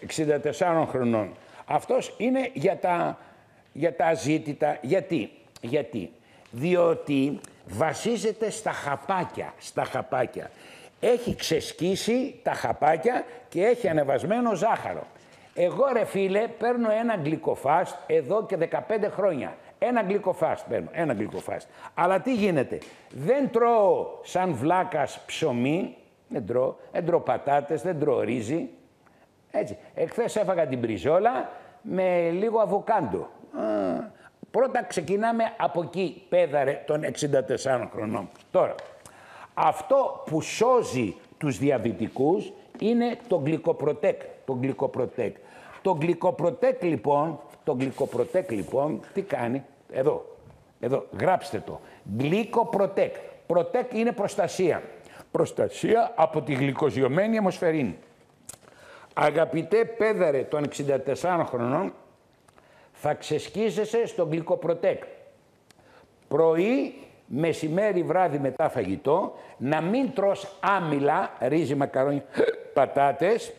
64 χρονών. Αυτός είναι για τα αζήτητα. Γιατί? Διότι βασίζεται στα χαπάκια. Έχει ξεσκίσει τα χαπάκια και έχει ανεβασμένο ζάχαρο. Εγώ, ρε φίλε, παίρνω ένα γλυκοφάστ εδώ και 15 χρόνια. Ένα γλυκοφάστ παίρνω, ένα γλυκοφάστ. Αλλά τι γίνεται? Δεν τρώω σαν βλάκας ψωμί, δεν τρώω πατάτες, δεν τρώω ρύζι. Έτσι. Εχθές έφαγα την μπριζόλα με λίγο αβοκάντο. Πρώτα ξεκινάμε από εκεί, πέδαρε των 64 χρονών. Τώρα, αυτό που σώζει τους διαβητικούς είναι το γλυκοπροτέκ. Το γλυκοπροτέκ λοιπόν, τι κάνει? Εδώ, γράψτε το. Γλυκοπροτέκ. Προτέκ είναι προστασία. προστασία από τη γλυκοζιωμένη αιμοσφαιρίνη. Αγαπητέ πέδαρε των 64 χρονών, θα ξεσκίζεσαι στο γλυκοπροτέκ. Πρωί, μεσημέρι, βράδυ μετά φαγητό, να μην τρως άμυλα, ρύζι, μακαρόνι, πατάτες,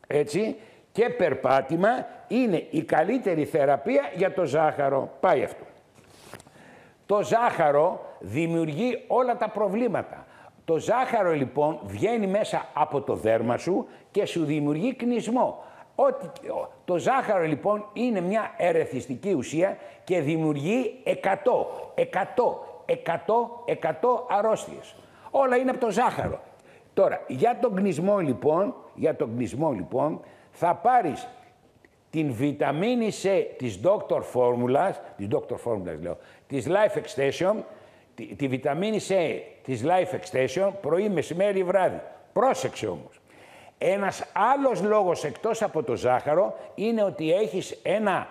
έτσι, και περπάτημα είναι η καλύτερη θεραπεία για το ζάχαρο. Πάει αυτό. Το ζάχαρο δημιουργεί όλα τα προβλήματα. Το ζάχαρο λοιπόν βγαίνει μέσα από το δέρμα σου και σου δημιουργεί κνισμό. Το ζάχαρο λοιπόν είναι μια ερεθιστική ουσία και δημιουργεί 100 αρρώστιες. Όλα είναι από το ζάχαρο. Τώρα, για τον κνισμό λοιπόν, θα πάρεις την βιταμίνη C της Dr. Formulas, της Life Extension, τη βιταμίνη C της Life Extension, πρωί, μεσημέρι, βράδυ. Πρόσεξε όμως. Ένας άλλος λόγος εκτός από το ζάχαρο είναι ότι έχεις ένα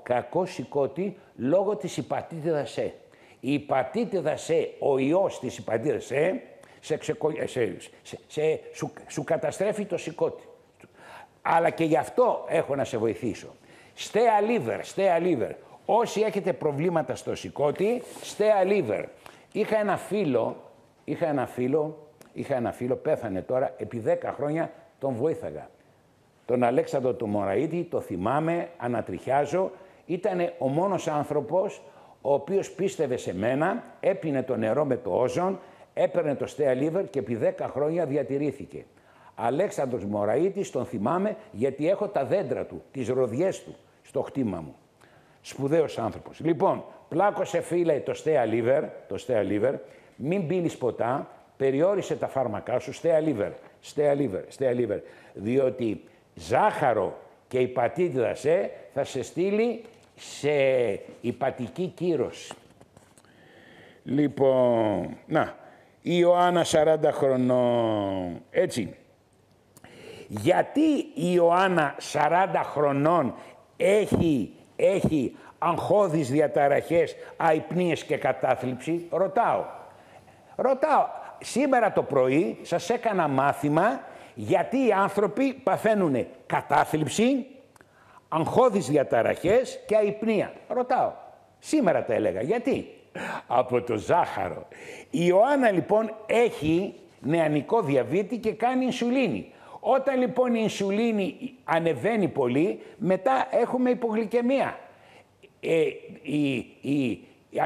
κακό σηκώτη λόγω της υπατήτηδας C. Η υπατήτηδα C, ο ιός της υπατήτηδας C, σου καταστρέφει το σηκώτη. Αλλά και γι' αυτό έχω να σε βοηθήσω. Stea Liver. Όσοι έχετε προβλήματα στο σηκώτη, Stea Liver. Είχα ένα φίλο, πέθανε τώρα, επί 10 χρόνια τον βοήθαγα. Τον Αλέξανδρο του Μωραήτη, το θυμάμαι, ανατριχιάζω. Ήτανε ο μόνος άνθρωπος ο οποίος πίστευε σε μένα, έπινε το νερό με το όζον, έπαιρνε το Stea Liver και επί 10 χρόνια διατηρήθηκε. Αλέξανδρος Μωραήτης, τον θυμάμαι γιατί έχω τα δέντρα του, τις ροδιές του στο χτήμα μου. Σπουδαίος άνθρωπος. Λοιπόν, πλάκωσε φίλε το Stea Liver, μην πίνεις ποτά, περιόρισε τα φάρμακά σου, Stea Liver, διότι ζάχαρο και υπατήτηδα C θα σε στείλει σε υπατική κύρωση. Λοιπόν, η Ιωάννα 40 χρονών, έτσι. Γιατί η Ιωάννα 40 χρονών έχει αγχώδεις διαταραχές, αϊπνίες και κατάθλιψη, ρωτάω. Σήμερα το πρωί σας έκανα μάθημα γιατί οι άνθρωποι παθαίνουν κατάθλιψη, αγχώδεις διαταραχές και αϊπνία. Ρωτάω. Σήμερα τα έλεγα. Γιατί? Από το ζάχαρο. Η Ιωάννα λοιπόν έχει νεανικό διαβήτη και κάνει ινσουλίνη. Όταν λοιπόν η ινσουλίνη ανεβαίνει πολύ, μετά έχουμε υπογλυκαιμία.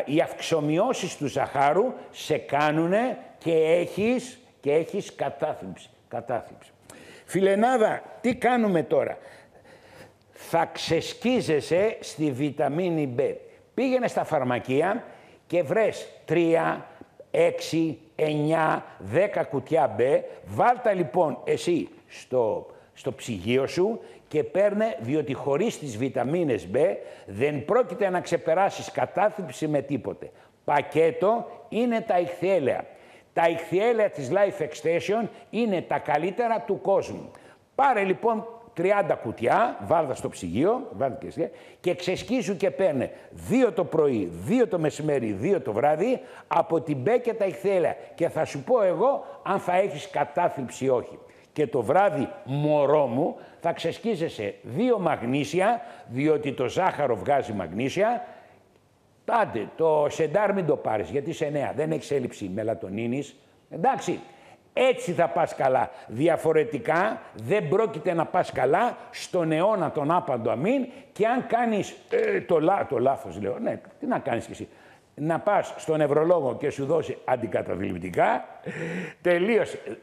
Οι αυξομοιώσεις του ζαχάρου σε κάνουνε και έχεις κατάθλιψη. Φιλενάδα, τι κάνουμε τώρα? Θα ξεσκίζεσαι στη βιταμίνη B. Πήγαινε στα φαρμακεία και βρες 3, 6, 9, 10 κουτιά B. Βάλτα λοιπόν εσύ στο ψυγείο σου και παίρνε, διότι χωρίς τις βιταμίνες B δεν πρόκειται να ξεπεράσεις κατάθλιψη με τίποτε. Πακέτο είναι τα ηχθιέλαια. Τα ηχθιέλαια της Life Extension είναι τα καλύτερα του κόσμου. Πάρε λοιπόν 30 κουτιά, βάλτα στο ψυγείο, και ξεσκίζου και παίρνε 2 το πρωί, 2 το μεσημέρι, 2 το βράδυ, από την B και τα ηχθιέλαια. Και θα σου πω εγώ αν θα έχεις κατάθλιψη ή όχι. Και το βράδυ, μωρό μου, θα ξεσκίζεσαι 2 μαγνήσια, διότι το ζάχαρο βγάζει μαγνήσια. Άντε, το σεντάρ μην το πάρεις, γιατί σε 9, δεν έχεις έλλειψη μελατονίνης. Εντάξει, έτσι θα πας καλά. Διαφορετικά δεν πρόκειται να πας καλά στον αιώνα τον άπαντο αμήν και αν κάνεις το λάθος, λέω, ναι, τι να κάνεις κι εσύ. Να πας στον νευρολόγο και σου δώσει αντικαταθλιπτικά, τελείωσε.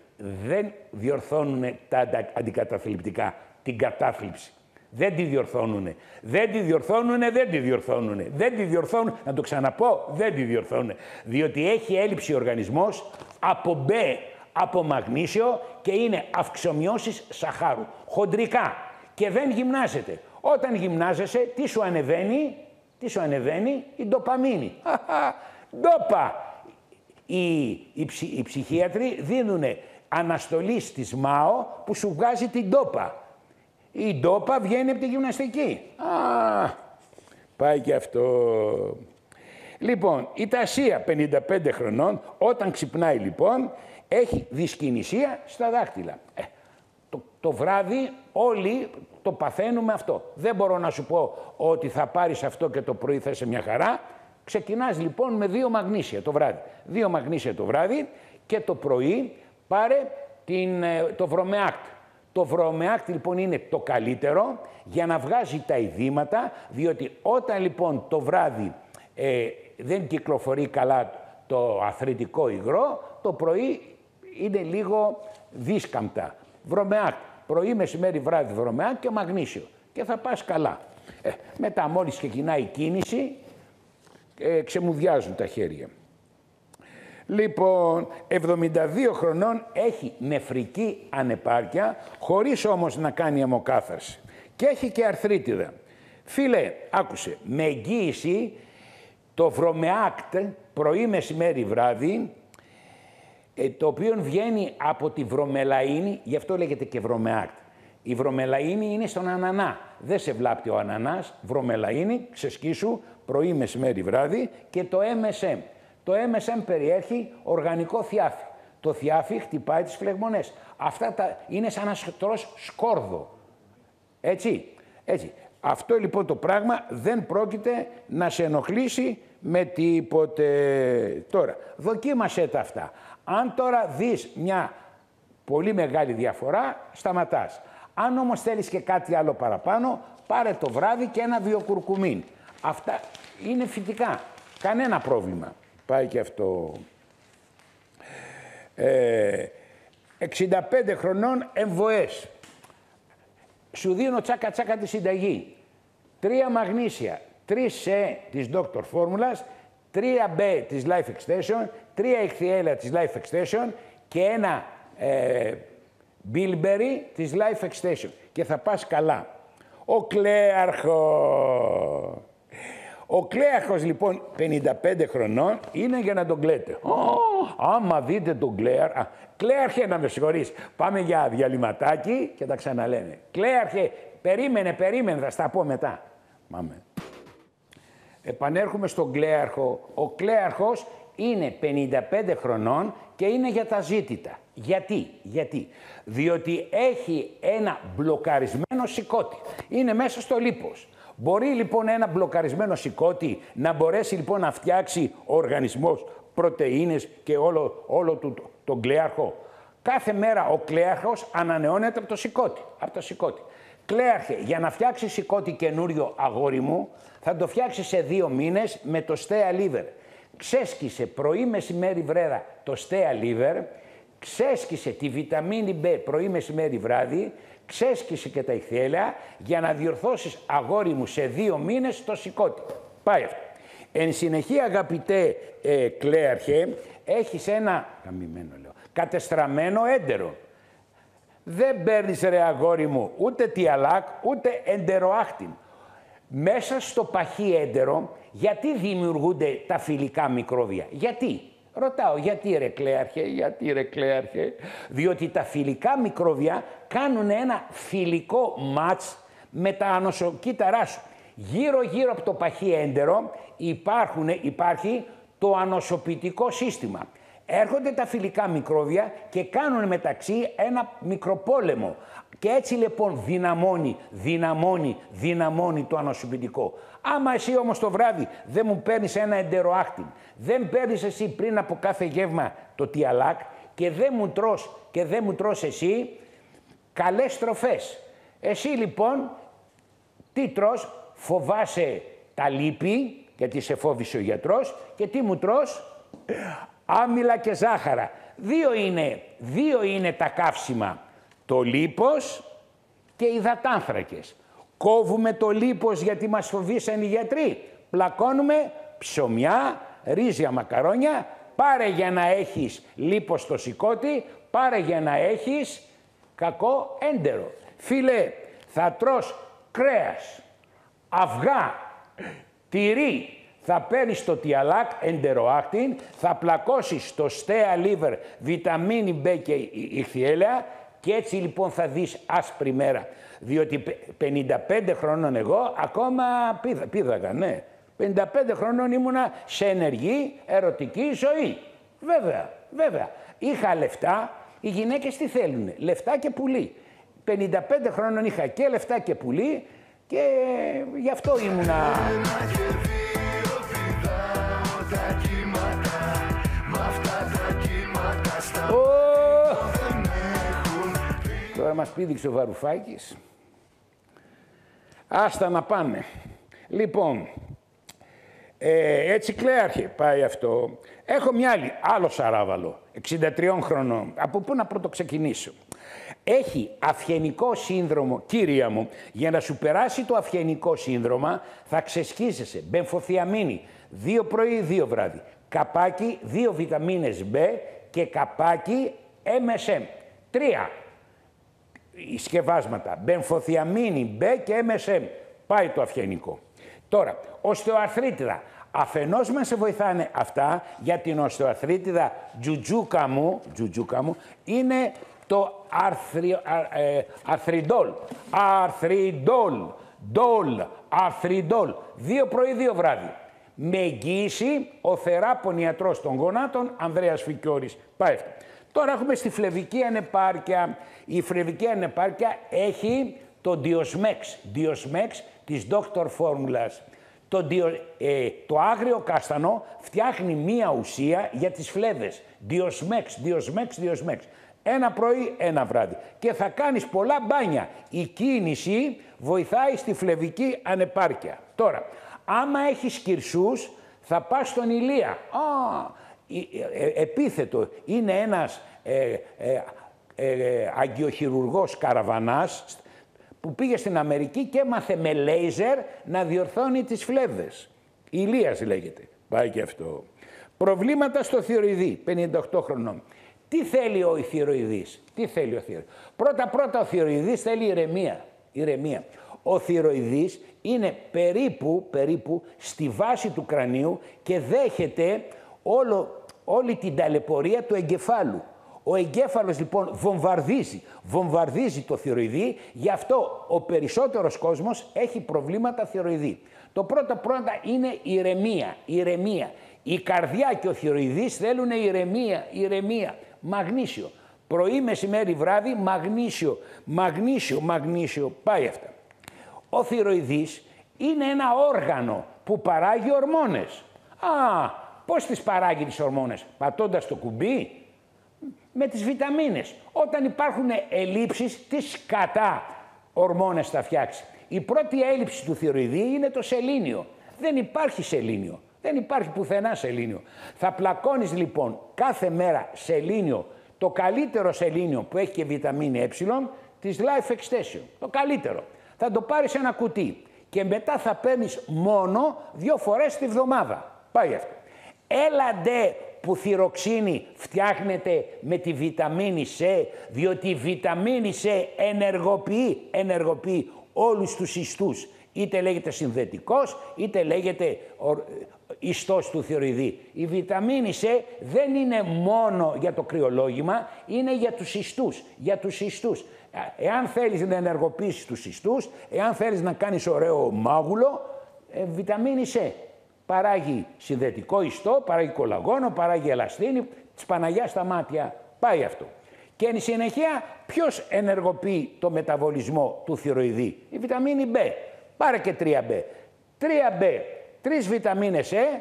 Δεν διορθώνουν τα αντικαταθλιπτικά την κατάθλιψη. Δεν τη διορθώνουν. Να το ξαναπώ, δεν τη διορθώνουν. Διότι έχει έλλειψη ο οργανισμός από B, από μαγνήσιο και είναι αυξομοιώσεις σαχάρου. Χοντρικά. Και δεν γυμνάζεται. Όταν γυμνάζεσαι, τι σου ανεβαίνει? Η ντοπαμίνη. Ντόπα. Οι ψυχίατροι δίνουν αναστολή στις ΜΑΟ που σου βγάζει την ντόπα. Η ντόπα βγαίνει από τη γυμναστική. Πάει και αυτό. Λοιπόν, η Τασία 55 χρονών, όταν ξυπνάει λοιπόν, έχει δυσκινησία στα δάχτυλα. Το βράδυ όλοι το παθαίνουμε αυτό. Δεν μπορώ να σου πω ότι θα πάρεις αυτό και το πρωί θα είσαι μια χαρά. Ξεκινάς λοιπόν με 2 μαγνήσια το βράδυ. 2 μαγνήσια το βράδυ και το πρωί πάρε το Βρομεάκτ. Το Βρομεάκτ λοιπόν είναι το καλύτερο για να βγάζει τα ειδήματα, διότι όταν λοιπόν το βράδυ δεν κυκλοφορεί καλά το αθρητικό υγρό, το πρωί είναι λίγο δίσκαμπτα. Βρομεάκτ. Πρωί, μεσημέρι, βράδυ Βρομεάκτ και μαγνήσιο. Και θα πας καλά. Μετά μόλις ξεκινάει η κίνηση, ξεμουδιάζουν τα χέρια. Λοιπόν, 72 χρονών, έχει νεφρική ανεπάρκεια, χωρίς όμως να κάνει αιμοκάθαρση. Και έχει και αρθρίτιδα. Φίλε, άκουσε, με εγγύηση το Βρομεάκτ πρωί, μεσημέρι, βράδυ, το οποίο βγαίνει από τη βρωμελαΐνη, γι' αυτό λέγεται και Βρομεάκτ. Η βρωμελαΐνη είναι στον ανανά. Δεν σε βλάπτει ο ανανάς, βρωμελαΐνη, ξεσκίσου, πρωί, μεσημέρι, βράδυ και το MSM. Το MSM περιέχει οργανικό θιάφι. Το θιάφι χτυπάει τις φλεγμονές. Αυτά είναι σαν να τρως σκόρδο. Έτσι. Αυτό λοιπόν το πράγμα δεν πρόκειται να σε ενοχλήσει με τίποτε. Τώρα, δοκίμασέ τα αυτά. Αν τώρα δεις μια πολύ μεγάλη διαφορά, σταματάς. Αν όμως θέλεις και κάτι άλλο παραπάνω, πάρε το βράδυ και ένα βιοκουρκουμίν. Αυτά είναι φυτικά. Κανένα πρόβλημα. Πάει και αυτό. 65 χρονών εμβοές. Σου δίνω τσάκα τσάκα τη συνταγή. 3 μαγνήσια, 3 σε της Dr. Formulas, 3 B της Life Extension, 3 ηχθιέλα της Life Extension και ένα Bilberry της Life Extension. Και θα πας καλά. Ο Κλέαρχος. Ο Κλέαρχος λοιπόν 55 χρονών είναι για να τον κλαίτε. Άμα δείτε τον Κλέαρχε να με συγχωρείς. Πάμε για διαλυματάκι και τα ξαναλέμε. Κλέαρχε, περίμενε, θα στα πω μετά. Πάμε. Επανέρχομαι στον Κλέαρχο. Ο Κλέαρχος είναι 55 χρονών και είναι για τα ζήτητα. Γιατί. Διότι έχει ένα μπλοκαρισμένο σηκώτη. Είναι μέσα στο λίπος. Μπορεί λοιπόν ένα μπλοκαρισμένο σηκώτη να μπορέσει λοιπόν να φτιάξει ο οργανισμός πρωτεΐνες και όλο τον Κλέαρχο. Κάθε μέρα ο Κλέαρχος ανανεώνεται από το σηκώτη. Κλέαρχε, για να φτιάξει σηκώτη καινούριο, αγόρι μου, θα το φτιάξει σε 2 μήνες με το Stea Liver. Ξέσκισε πρωί, μεσημέρι, βρέρα το Stea Liver, ξέσκισε τη βιταμίνη B πρωί, μεσημέρι, βράδυ, ξέσκισε και τα ηχθιέλαια για να διορθώσεις, αγόρι μου, σε 2 μήνες το σηκώτη. Πάει αυτό. Εν συνεχεία, αγαπητέ Κλέαρχε, έχεις ένα κατεστραμμένο έντερο. Δεν παίρνεις, ρε αγόρι μου, ούτε τιαλάκ, ούτε εντεροάχτιν. Μέσα στο παχύ έντερο, γιατί δημιουργούνται τα φιλικά μικρόβια? Γιατί? Ρωτάω, γιατί ρε Κλέαρχε? Διότι τα φιλικά μικρόβια κάνουν ένα φιλικό μάτς με τα ανοσοκύτταρά σου. Γύρω από το παχύ έντερο υπάρχει το ανοσοποιητικό σύστημα. Έρχονται τα φιλικά μικρόβια και κάνουν μεταξύ ένα μικροπόλεμο. Και έτσι λοιπόν δυναμώνει το ανοσοποιητικό. Άμα εσύ όμως το βράδυ δεν μου παίρνεις ένα εντεροάχτιν, δεν παίρνεις εσύ πριν από κάθε γεύμα το τιαλάκ και δεν μου τρως εσύ καλές τροφές. Εσύ λοιπόν τι τρως? Φοβάσαι τα λίπη, γιατί σε φόβησε ο γιατρός, και τι μου τρως? Άμυλα και ζάχαρα. Δύο είναι τα καύσιμα. Το λίπος και οι υδατάνθρακες. Κόβουμε το λίπος γιατί μας φοβήσαν οι γιατροί. Πλακώνουμε ψωμιά, ρύζια, μακαρόνια. Πάρε για να έχεις λίπος στο σηκώτη, πάρε για να έχεις κακό έντερο. Φίλε, θα τρως κρέας, αυγά, τυρί, θα παίρνεις το τιαλάκ εντεροάχτιν, θα πλακώσεις το Stea Liver, βιταμίνη B και ηχθιέλαια και έτσι λοιπόν θα δεις άσπρη μέρα. Διότι 55 χρόνων εγώ ακόμα πήδαγα, ναι. 55 χρονών ήμουνα σε ενεργή ερωτική ζωή. Βέβαια, βέβαια. Είχα λεφτά, οι γυναίκες τι θέλουνε, λεφτά και πουλί. 55 χρόνων είχα και λεφτά και πουλί και γι' αυτό ήμουνα... Τώρα μας πήδηξε ο Βαρουφάκης. Άστα να πάνε. Λοιπόν, έτσι Κλέαρχε πάει αυτό. Έχω μια άλλη, άλλο σαράβαλο, 63 χρονών. Από πού να πρωτοξεκινήσω. Έχει αυγενικό σύνδρομο, κύρια μου, για να σου περάσει το αυγενικό σύνδρομα θα ξεσκίζεσαι μπενφοθιαμίνη 2 πρωί, 2 βράδυ. Καπάκι, 2 βιταμίνες B και καπάκι MSM. 3 σκευάσματα, μπενφοθιαμίνη B και MSM. Πάει το αυγενικό. Τώρα, οστεοαρθρίτιδα. Αφενός μας σε βοηθάνε αυτά για την οστεοαρθρίτιδα τζουτζούκα μου, είναι το αρθριντόλ. Αρθριντόλ. 2 πρωί, 2 βράδυ. Με εγγύηση ο θεράπων ιατρός των γονάτων Ανδρέας Φικιώρης. Πάει αυτό. Τώρα έχουμε στη φλεβική ανεπάρκεια. Η φλεβική ανεπάρκεια έχει το Diosmex της Dr. Formulas. Το άγριο κάστανο φτιάχνει μία ουσία για τις φλέβες. Diosmex. 1 πρωί, 1 βράδυ. Και θα κάνεις πολλά μπάνια. Η κίνηση βοηθάει στη φλεβική ανεπάρκεια. Τώρα, άμα έχεις κυρσούς, θα πας στον Ηλία. Επίθετο. Είναι ένας αγκιοχειρουργός καραβανάς που πήγε στην Αμερική και έμαθε με λέιζερ να διορθώνει τις φλέβες. Ηλίας λέγεται. Πάει και αυτό. Προβλήματα στο θηροειδή, 58 χρονών. Τι θέλει ο θηροειδής, Πρώτα ο θηροειδής θέλει ηρεμία. Ο θηροειδής είναι περίπου στη βάση του κρανίου και δέχεται όλη την ταλαιπωρία του εγκεφάλου. Ο εγκέφαλος λοιπόν βομβαρδίζει το θηροειδή, γι' αυτό ο περισσότερος κόσμος έχει προβλήματα θηροειδή. Το πρώτα είναι ηρεμία. Η καρδιά και ο θηροειδής θέλουν ηρεμία. Μαγνήσιο. Πρωί, μεσημέρι, βράδυ, μαγνήσιο. Πάει αυτά. Ο θηροειδής είναι ένα όργανο που παράγει ορμόνες. Πώς τις παράγει τις ορμόνες? Πατώντας το κουμπί? Με τις βιταμίνες. Όταν υπάρχουν ελλείψεις, τις κατά ορμόνες θα φτιάξει. Η πρώτη έλλειψη του θηροειδή είναι το σελήνιο. Δεν υπάρχει σελήνιο. Δεν υπάρχει πουθενά σελήνιο. Θα πλακώνεις λοιπόν κάθε μέρα σελήνιο, το καλύτερο σελήνιο που έχει και βιταμίνη ε, της Life Extension. Το καλύτερο. Θα το πάρεις ένα κουτί και μετά θα παίρνεις μόνο 2 φορές τη βδομάδα. Πάει αυτό. Έλαντε που θυροξίνη φτιάχνεται με τη βιταμίνη C, διότι η βιταμίνη C ενεργοποιεί όλους τους ιστούς. Είτε λέγεται συνδετικός, είτε λέγεται ιστός του θηροειδή. Η βιταμίνη C δεν είναι μόνο για το κρυολόγημα, είναι για τους ιστούς. Εάν θέλεις να ενεργοποιήσεις τους ιστούς, εάν θέλεις να κάνεις ωραίο μάγουλο, βιταμίνη C. Παράγει συνδετικό ιστό, παράγει κολαγόνο, παράγει ελαστίνη, της Παναγιάς στα μάτια. Πάει αυτό. Και εν συνεχεία, ποιος ενεργοποιεί το μεταβολισμό του θηροειδή? Η βιταμίνη B. Πάρε και 3B. 3B, 3 βιταμίνες E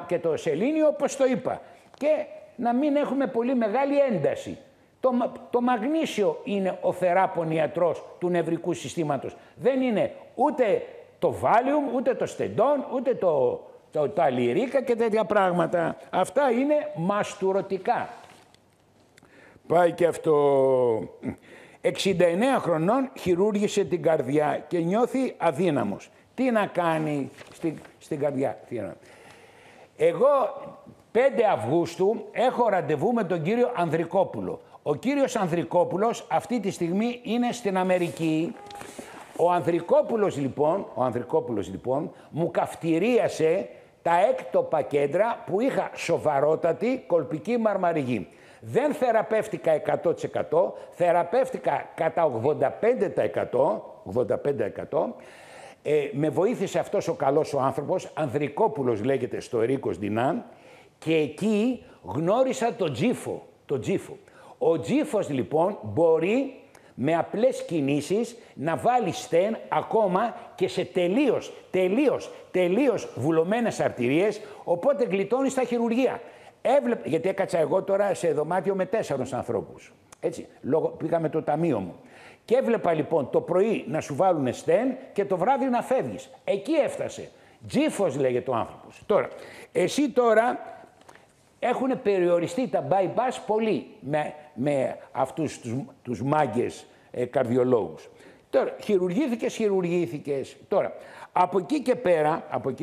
και το σελήνιο, όπως το είπα. Και να μην έχουμε πολύ μεγάλη ένταση. Το μαγνήσιο είναι ο θεράπων ιατρός του νευρικού συστήματος. Δεν είναι ούτε το Valium, ούτε το Stendon, ούτε τα Lyrica και τέτοια πράγματα. Αυτά είναι μαστουρωτικά. Πάει και αυτό. 69 χρονών χειρούργησε την καρδιά και νιώθει αδύναμος. Τι να κάνει στην καρδιά? Εγώ 5 Αυγούστου έχω ραντεβού με τον κύριο Ανδρικόπουλο. Ο κύριος Ανδρικόπουλος αυτή τη στιγμή είναι στην Αμερική. Ο Ανδρικόπουλος λοιπόν μου καυτηρίασε τα έκτοπα κέντρα που είχα σοβαρότατη κολπική μαρμαριγή. Δεν θεραπεύτηκα 100%, θεραπεύτηκα κατά 85%, Με βοήθησε αυτός ο καλός ο άνθρωπος, Ανδρικόπουλος λέγεται, στο Ερίκος Δινάν, και εκεί γνώρισα τον Τζίφο. Ο Τζίφος λοιπόν μπορεί με απλές κινήσεις να βάλει στεν ακόμα και σε τελείως βουλωμένες αρτηρίες, οπότε γλιτώνει στα χειρουργεία. Γιατί έκατσα εγώ τώρα σε δωμάτιο με 4 ανθρώπους. Έτσι, πήγα το ταμείο μου. Και έβλεπα λοιπόν το πρωί να σου βάλουν στεν και το βράδυ να φεύγεις. Εκεί έφτασε. Τζίφος λέγεται ο άνθρωπος. Τώρα, εσύ τώρα έχουν περιοριστεί τα bypass πολύ με αυτούς τους μάγκες καρδιολόγους. Τώρα, χειρουργήθηκες. Τώρα, από εκεί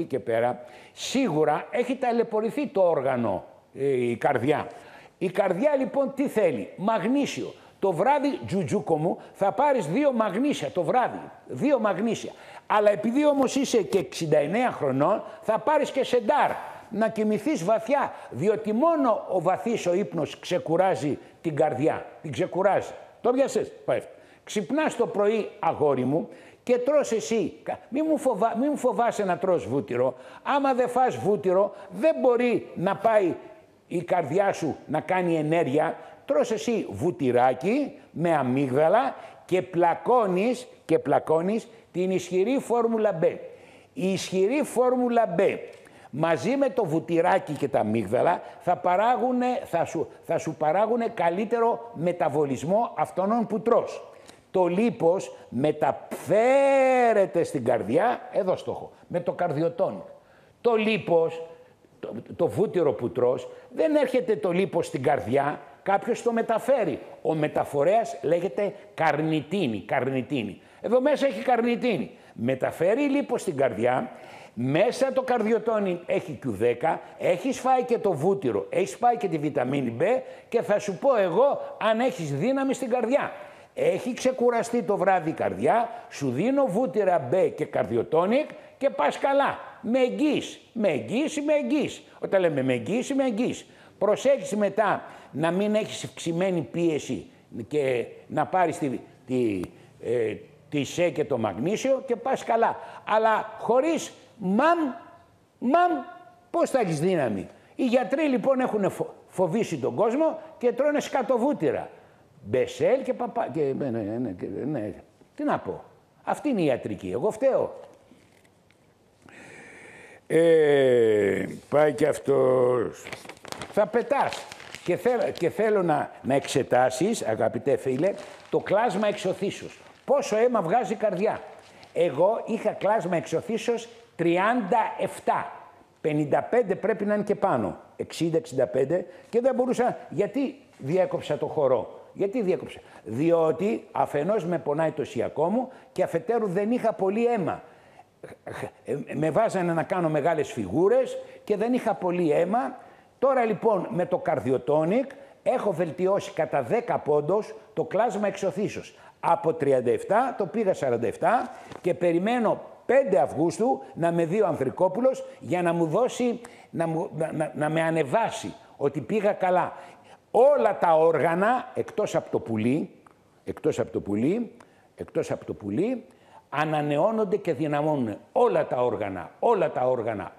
και πέρα, σίγουρα έχει ταλαιπωρηθεί το όργανο, η καρδιά. Η καρδιά λοιπόν τι θέλει? Μαγνήσιο. Το βράδυ, Τζουτζούκο μου, θα πάρεις 2 μαγνήσια το βράδυ. 2 μαγνήσια. Αλλά επειδή όμως είσαι και 69 χρονών, θα πάρεις και σεντάρ. Να κοιμηθείς βαθιά, διότι μόνο ο βαθύς ο ύπνος ξεκουράζει την καρδιά. Την ξεκουράζει. Το πιάσες? Πάει. Ξυπνάς το πρωί, αγόρι μου, και τρως εσύ. Μη μου φοβάσαι να τρως βούτυρο. Άμα δεν φας βούτυρο, δεν μπορεί να πάει η καρδιά σου να κάνει ενέργεια. Τρως εσύ βουτυράκι με αμύγδαλα και πλακώνεις την ισχυρή φόρμουλα B. Η ισχυρή φόρμουλα B μαζί με το βουτυράκι και τα αμύγδαλα θα σου παράγουν καλύτερο μεταβολισμό αυτών που τρως. Το λίπος μεταφέρεται στην καρδιά, εδώ στο έχω, με το καρδιοτόνικ. Το λίπος, το βούτυρο που τρως, δεν έρχεται το λίπος στην καρδιά, κάποιος το μεταφέρει. Ο μεταφορέας λέγεται καρνιτίνη. Εδώ μέσα έχει καρνιτίνη. Μεταφέρει λίπος στην καρδιά, μέσα το καρδιοτόνι έχει Q10, έχεις φάει και το βούτυρο, έχεις φάει και τη βιταμίνη B και θα σου πω εγώ αν έχεις δύναμη στην καρδιά. Έχει ξεκουραστεί το βράδυ η καρδιά, σου δίνω βούτυρα B και καρδιοτόνικ και πας καλά. Με εγγύηση. Όταν λέμε με εγγύηση. Προσέχεις μετά να μην έχεις αυξημένη πίεση και να πάρεις τη ΣΕ και το μαγνήσιο και πας καλά. Αλλά χωρίς πώς θα έχεις δύναμη? Οι γιατροί λοιπόν έχουν φοβήσει τον κόσμο και τρώνε σκατοβούτυρα. Μπεσέλ και παπά... Ναι. Τι να πω. Αυτή είναι η ιατρική. Εγώ φταίω. Πάει και αυτός. Θα πετάς. Και θέλω να εξετάσεις, αγαπητέ φίλε, το κλάσμα εξωθήσεως. Πόσο αίμα βγάζει η καρδιά. Εγώ είχα κλάσμα εξωθήσεως 37. 55 πρέπει να είναι και πάνω. 60-65 και δεν μπορούσα... Γιατί διέκοψα το χορό? Διότι αφενός με πονάει το σιακό μου και αφετέρου δεν είχα πολύ αίμα. Με βάζανε να κάνω μεγάλες φιγούρες και δεν είχα πολύ αίμα. Τώρα λοιπόν με το καρδιοτόνικ έχω βελτιώσει κατά 10 πόντους το κλάσμα εξωθήσεως. Από 37 το πήγα 47 και περιμένω 5 Αυγούστου να με δει ο Ανδρικόπουλος για να μου δώσει, να με ανεβάσει ότι πήγα καλά. Όλα τα όργανα, εκτός από το πουλί, ανανεώνονται και δυναμώνουν. Όλα τα όργανα.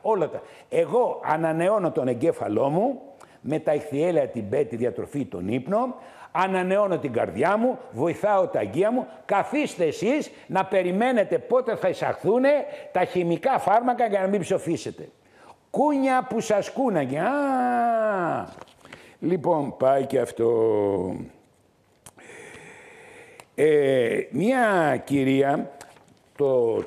Εγώ ανανεώνω τον εγκέφαλό μου με τα ηχθιέλαια, την B, τη διατροφή, τον ύπνο, ανανεώνω την καρδιά μου, βοηθάω τα αγγεία μου. Καθίστε εσείς να περιμένετε πότε θα εισαχθούν τα χημικά φάρμακα για να μην ψοφήσετε. Κούνια που σας κούναγε. Λοιπόν, πάει και αυτό. Μια κυρία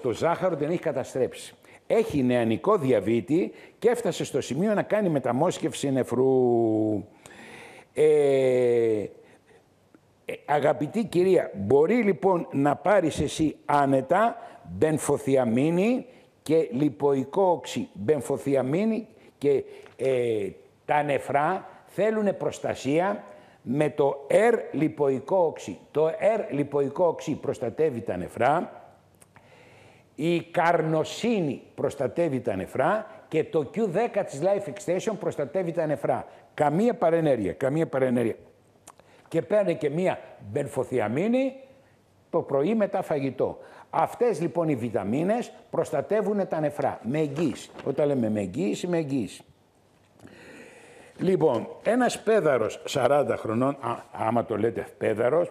το ζάχαρο την έχει καταστρέψει. Έχει νεανικό διαβήτη και έφτασε στο σημείο να κάνει μεταμόσχευση νεφρού. Αγαπητή κυρία, μπορεί λοιπόν να πάρεις εσύ άνετα μπενφοθιαμίνη και λιποϊκό οξύ. Μπενφοθιαμίνη και τα νεφρά θέλουν προστασία με το λιποϊκό οξύ. Το λιποϊκό οξύ προστατεύει τα νεφρά, η καρνοσίνη προστατεύει τα νεφρά και το Q10 της Life Extension προστατεύει τα νεφρά. Καμία παρενέργεια. Και παίρνει και μία μπενφοθιαμίνη το πρωί μετά φαγητό. Αυτές λοιπόν οι βιταμίνες προστατεύουν τα νεφρά με εγγύηση. Όταν λέμε με εγγύηση, με εγγύηση. Λοιπόν, ένας πέδαρος 40 χρονών, άμα το λέτε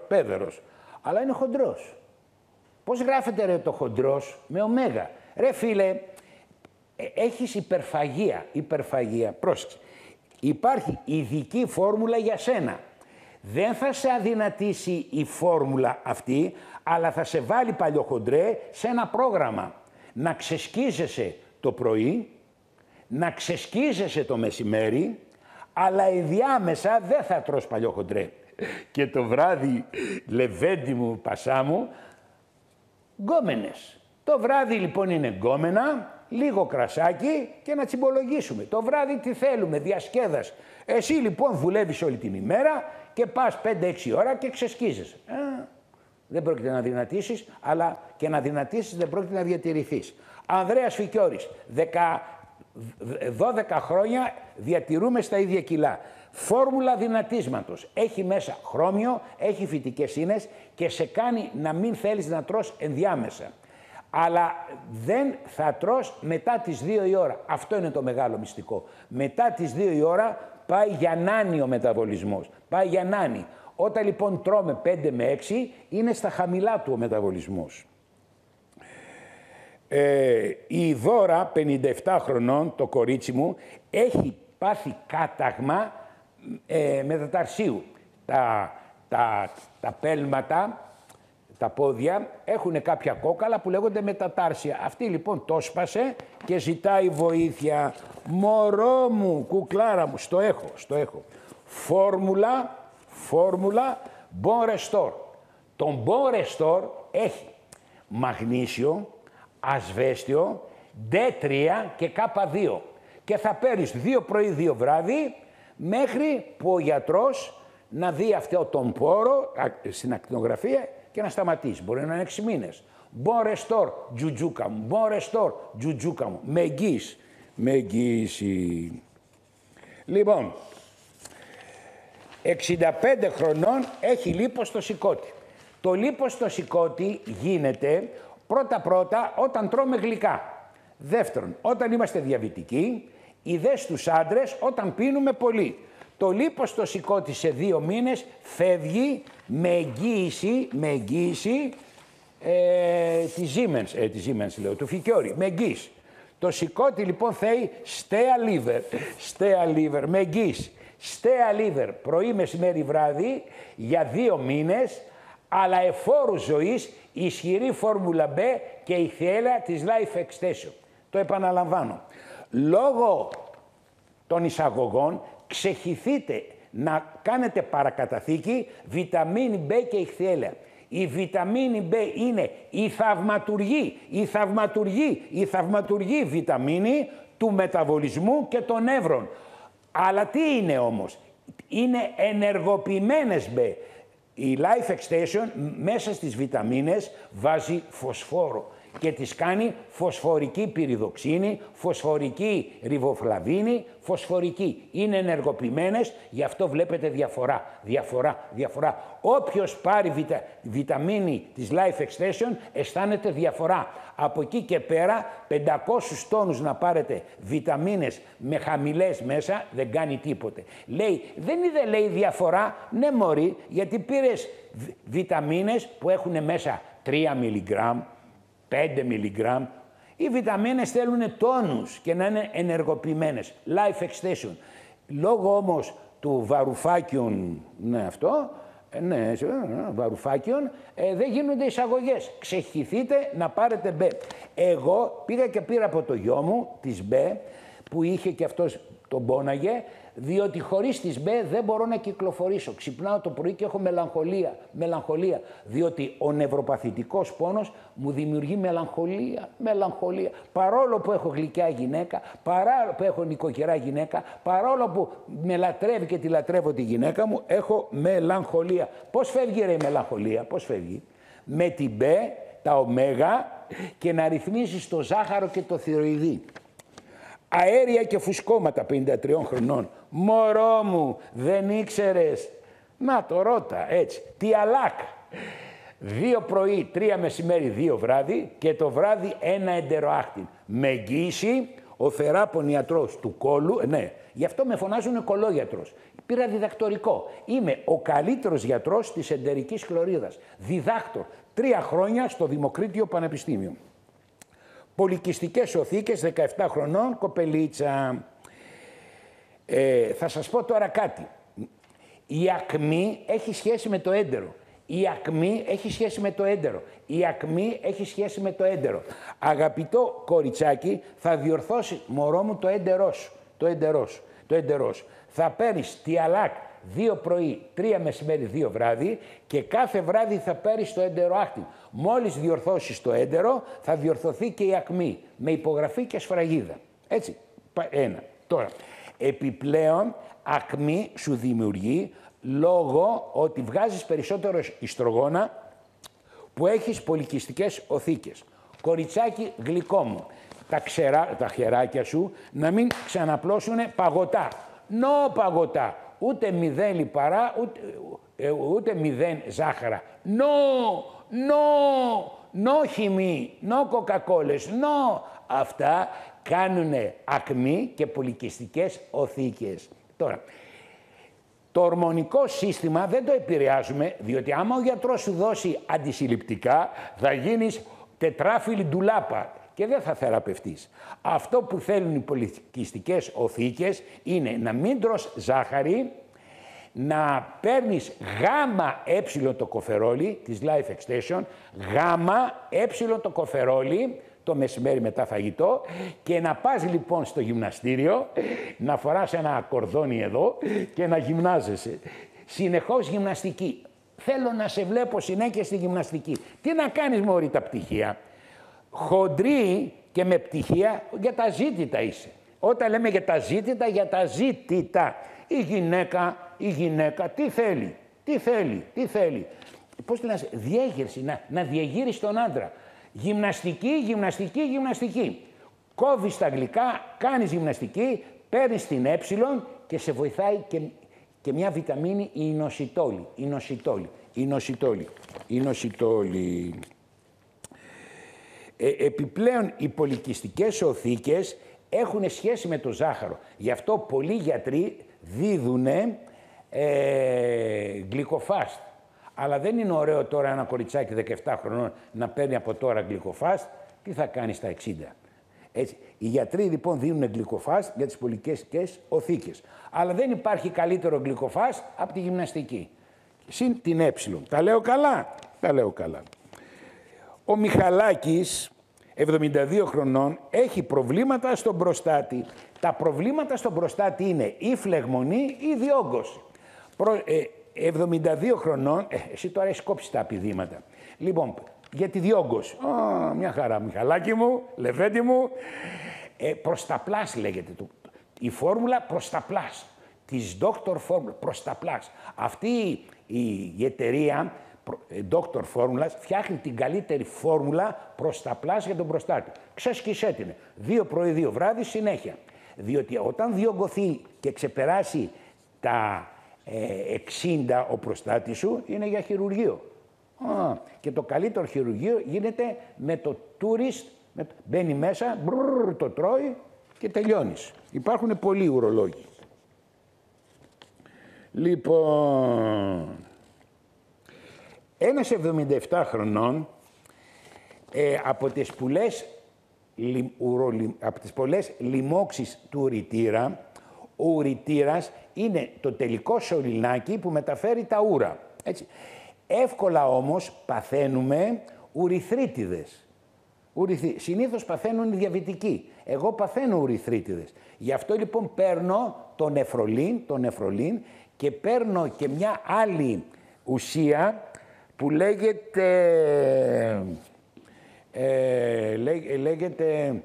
πέδαρος, αλλά είναι χοντρός. Πώς γράφεται ρε το χοντρός? Με ωμέγα. Ρε φίλε, έχεις υπερφαγία, πρόσεξε. Υπάρχει ειδική φόρμουλα για σένα. Δεν θα σε αδυνατήσει η φόρμουλα αυτή, αλλά θα σε βάλει παλιοχοντρέ σε ένα πρόγραμμα. Να ξεσκίζεσαι το πρωί, να ξεσκίζεσαι το μεσημέρι, αλλά ενδιάμεσα δεν θα τρως παλιοχοντρέ. Και το βράδυ, Λεβέντη μου, Πασά μου, γκόμενες. Το βράδυ λοιπόν είναι γκόμενα, λίγο κρασάκι και να τσιμπολογήσουμε. Το βράδυ τι θέλουμε, διασκέδαση. Εσύ λοιπόν δουλεύεις όλη την ημέρα και πας 5-6 ώρα και ξεσκίζεσαι. Δεν πρόκειται να δυνατήσεις, αλλά και να δυνατήσεις δεν πρόκειται να διατηρηθείς. Ανδρέας Φικιώρης, 12 χρόνια διατηρούμε στα ίδια κιλά. Φόρμουλα δυνατίσματος. Έχει μέσα χρώμιο, έχει φυτικές ίνες και σε κάνει να μην θέλεις να τρως ενδιάμεσα. Αλλά δεν θα τρως μετά τις 2 η ώρα. Αυτό είναι το μεγάλο μυστικό. Μετά τις 2 η ώρα πάει για νάνι ο μεταβολισμός. Πάει για νάνι. Όταν λοιπόν τρώμε 5 με 6 είναι στα χαμηλά του ο μεταβολισμός. Η Δώρα, 57 χρονών, το κορίτσι μου, έχει πάθει κάταγμα μεταταρσίου. Τα πέλματα, τα πόδια, έχουν κάποια κόκαλα που λέγονται μετατάρσια. Αυτή λοιπόν το σπάσε και ζητάει βοήθεια. Μωρό μου, κουκλάρα μου, στο έχω. Φόρμουλα Bon Restore. Το Bon Restore έχει μαγνήσιο, ασβέστιο, D3 και K2. Και θα παίρνεις 2 πρωί, 2 βράδυ, μέχρι που ο γιατρός να δει αυτό τον πόρο στην ακτινογραφία και να σταματήσει. Μπορεί να είναι 6 μήνες. Bon Restore, τζουτζούκα μου. Bon Restore, τζουτζούκα μου. Με εγγύηση. Λοιπόν, 65 χρονών έχει λίπος στο σηκώτη. Το λίπος στο σηκώτη γίνεται πρώτα όταν τρώμε γλυκά. Δεύτερον, όταν είμαστε διαβητικοί, ειδές στους άντρες όταν πίνουμε πολύ. Το λίπος στο σηκώτη σε 2 μήνες φεύγει με εγγύηση τη Siemens λέω, του Φικιώρη, με εγγύηση. Το σηκώτη λοιπόν θέλει Stea Liver, με εγγύηση. Stea Liver, πρωί, μεσημέρι, βράδυ, για 2 μήνες, αλλά εφόρου ζωής, ισχυρή φόρμουλα B και η θύελλα της Life Extension. Το επαναλαμβάνω. Λόγω των εισαγωγών ξεχυθείτε να κάνετε παρακαταθήκη βιταμίνη B και ηχθιέλαια. Η βιταμίνη B είναι η θαυματουργή βιταμίνη του μεταβολισμού και των νεύρων. Αλλά τι είναι όμως? Είναι ενεργοποιημένες B. Η Life Extension μέσα στις βιταμίνες βάζει φωσφόρο και τις κάνει φωσφορική πυριδοξίνη, φωσφορική ριβοφλαβίνη, φωσφορική. Είναι ενεργοποιημένες, γι' αυτό βλέπετε διαφορά. Όποιος πάρει βιταμίνη της Life Extension αισθάνεται διαφορά. Από εκεί και πέρα 500 τόνους να πάρετε βιταμίνες με χαμηλές μέσα δεν κάνει τίποτε. Λέει, δεν είδε διαφορά? Ναι μωρή, γιατί πήρες βιταμίνες που έχουν μέσα 3 μιλιγκράμμ, 5 μιλιγκράμμ. Οι βιταμίνες θέλουν τόνους και να είναι ενεργοποιημένες. Life Extension. Λόγω όμως του βαρουφάκιον, βαρουφάκιον, δεν γίνονται εισαγωγές. Ξεχυθείτε να πάρετε μπε. Εγώ πήγα και πήρα από το γιο μου τις μπε, που είχε και αυτός τον πόναγε, διότι χωρίς τις μπε δεν μπορώ να κυκλοφορήσω. Ξυπνάω το πρωί και έχω μελαγχολία, διότι ο νευροπαθητικός πόνος μου δημιουργεί μελαγχολία. Παρόλο που έχω γλυκιά γυναίκα, παρόλο που έχω νοικοκυρά γυναίκα, παρόλο που με λατρεύει και τη λατρεύω τη γυναίκα μου, έχω μελαγχολία. Πώς φεύγει ρε η μελαγχολία? Πώς φεύγει? Με την μπε, τα ωμέγα και να ρυθμίσεις το ζάχαρο και το θηροειδή. Αέρια και φουσκώματα 53 χρονών. Μωρό μου, δεν ήξερες? Να το ρώτα έτσι. Τι αλάκ. 2 πρωί, 3 μεσημέρι, 2 βράδυ και το βράδυ 1 εντεροάχτην. Με εγγύηση ο θεράπων ιατρός του κόλου, ναι, γι' αυτό με φωνάζουν κολόγιατρος. Πήρα διδακτορικό. Είμαι ο καλύτερος γιατρός της εντερικής χλωρίδας. Διδάκτορ. 3 χρόνια στο Δημοκρίτιο Πανεπιστήμιο. Πολικιστικές οθήκες, 17 χρονών, κοπελίτσα. Θα σας πω τώρα κάτι. Η ακμή έχει σχέση με το έντερο. Η ακμή έχει σχέση με το έντερο. Η ακμή έχει σχέση με το έντερο. Αγαπητό κοριτσάκι, θα διορθώσει, μωρό μου, το έντερό σου. Το έντερό σου. Θα παίρνεις τιαλάκ 2 πρωί, 3 μεσημέρι, 2 βράδυ και κάθε βράδυ θα παίρνεις το έντεροάχτην. Μόλις διορθώσεις το έντερο, θα διορθωθεί και η ακμή με υπογραφή και σφραγίδα. Έτσι, ένα. Τώρα, επιπλέον, ακμή σου δημιουργεί λόγω ότι βγάζεις περισσότερο ιστρογόνα που έχεις πολικιστικές οθήκες. Κοριτσάκι γλυκό μου, τα χεράκια σου να μην ξαναπλώσουν παγωτά. Νο παγωτά, ούτε 0 λιπαρά, ούτε 0 ζάχαρα. Νο χυμή, νο κοκακόλες, νο. Αυτά κάνουνε ακμή και πολικιστικές οθήκες. Τώρα, το ορμονικό σύστημα δεν το επηρεάζουμε, διότι άμα ο γιατρός σου δώσει αντισυλληπτικά, θα γίνεις τετράφυλλη ντουλάπα και δεν θα θεραπευτείς. Αυτό που θέλουν οι πολικιστικές οθήκες είναι να μην τρως ζάχαρη, να παίρνεις γάμα έψιλον το κοφερόλι της Life Extension, γάμα έψιλον το κοφερόλι, το μεσημέρι μετά φαγητό και να πας λοιπόν στο γυμναστήριο, να φοράς ένα κορδόνι εδώ και να γυμνάζεσαι. Συνεχώς γυμναστική. Θέλω να σε βλέπω συνέχεια στη γυμναστική. Τι να κάνεις μωρή τα πτυχία. Χοντρή και με πτυχία για τα ζήτητα είσαι. Όταν λέμε για τα ζήτητα, για τα ζήτητα. Η γυναίκα τι θέλει. Πώς τη λες, διέγερση, να διεγείρεις τον άντρα. Γυμναστική. Κόβεις τα γλυκά, κάνεις γυμναστική, παίρνεις την έψιλον και σε βοηθάει και μια βιταμίνη, η ινοσιτόλη. Επιπλέον, οι πολικιστικές οθήκες έχουν σχέση με το ζάχαρο. Γι' αυτό πολλοί γιατροί δίδουν γλυκοφάστ. Αλλά δεν είναι ωραίο τώρα ένα κοριτσάκι 17 χρονών να παίρνει από τώρα γλυκοφάστ. Τι θα κάνει στα 60. Έτσι. Οι γιατροί λοιπόν δίνουν γλυκοφάστ για τις πολικιστικές οθήκες. Αλλά δεν υπάρχει καλύτερο γλυκοφάστ από τη γυμναστική. Συν την έψιλον. Τα λέω καλά. Ο Μιχαλάκης, 72 χρονών, έχει προβλήματα στον προστάτη. Τα προβλήματα στον προστάτη είναι η φλεγμονή ή η διόγκωση. 72 χρονών, εσύ τώρα έχεις κόψει τα απειδήματα. Λοιπόν, για τη διόγκωση. Μια χαρά, Μιχαλάκη μου, Λεβέντη μου. Προσταπλάς λέγεται. Η φόρμουλα προσταπλάς. Της Dr. Formula, προσταπλάς. Αυτή η εταιρεία Dr. Formulas φτιάχνει την καλύτερη φόρμουλα προσταπλάς για τον προστάτη. Ξέσκισέ την. 2 πρωί, 2 βράδυ, συνέχεια. Διότι όταν διωγγωθεί και ξεπεράσει τα 60 ο προστάτης σου, είναι για χειρουργείο. Και το καλύτερο χειρουργείο γίνεται με το tourist, μπαίνει μέσα, το τρώει και τελειώνεις. Υπάρχουν πολλοί ουρολόγοι. Λοιπόν, ένας 77 χρονών από τις πολλές λοιμώξεις του ουρητήρα, ο ουρητήρας είναι το τελικό σωληνάκι που μεταφέρει τα ούρα. Έτσι. Εύκολα όμως παθαίνουμε ουρηθρίτιδες. Συνήθως παθαίνουν οι διαβητικοί. Εγώ παθαίνω ουρηθρίτιδες. Γι' αυτό λοιπόν παίρνω το νεφρολίν και παίρνω και μια άλλη ουσία που λέγεται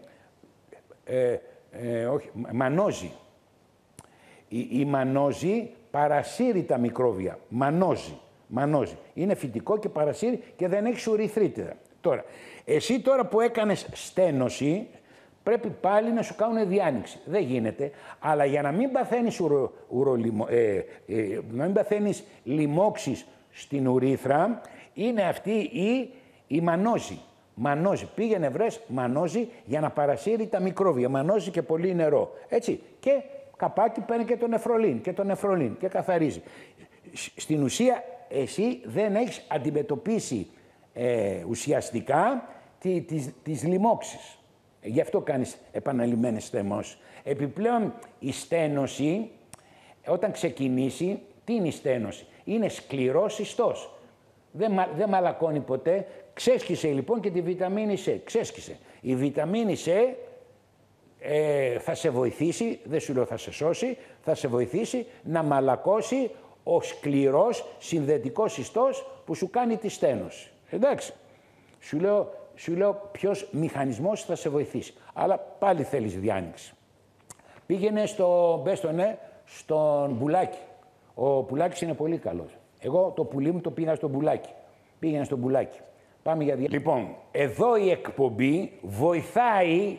μανόζι. Η μανόζι παρασύρει τα μικρόβια. Μανόζι. Είναι φυτικό και παρασύρει και δεν έχει ουρηθρίτιδα. Τώρα, εσύ τώρα που έκανες στένωση, πρέπει πάλι να σου κάνουν διάνοιξη. Δεν γίνεται. Αλλά για να μην παθαίνεις λοιμώξεις στην ουρίθρα, Είναι αυτή η μανόζη. Μανόζη. Πήγαινε βρες μανόζη για να παρασύρει τα μικρόβια. Μανόζη και πολύ νερό. Έτσι. Και καπάκι παίρνει και τον νεφρολίν και τον νεφρολίν και καθαρίζει. Στην ουσία εσύ δεν έχεις αντιμετωπίσει ουσιαστικά τις λοιμώξεις. Γι' αυτό κάνεις επαναλημμένες στενώσεις. Επιπλέον η στένωση, όταν ξεκινήσει, τι είναι η στένωση? Είναι σκληρός ιστός. Δεν μαλακώνει ποτέ. Ξέσχισε λοιπόν και τη βιταμίνη C. Ξέσχισε. Η βιταμίνη C θα σε βοηθήσει, δεν σου λέω θα σε σώσει, θα σε βοηθήσει να μαλακώσει ο σκληρός συνδετικός ιστός που σου κάνει τη στένωση. Εντάξει. Σου λέω ποιος μηχανισμός θα σε βοηθήσει. Αλλά πάλι θέλεις διάνοιξη. Πήγαινε στον Πουλάκη. Ο Πουλάκης είναι πολύ καλός. Εγώ το πουλί μου το πήγα στον Πουλάκη. Πήγαινε στον Πουλάκη. Πάμε για Λοιπόν, εδώ η εκπομπή βοηθάει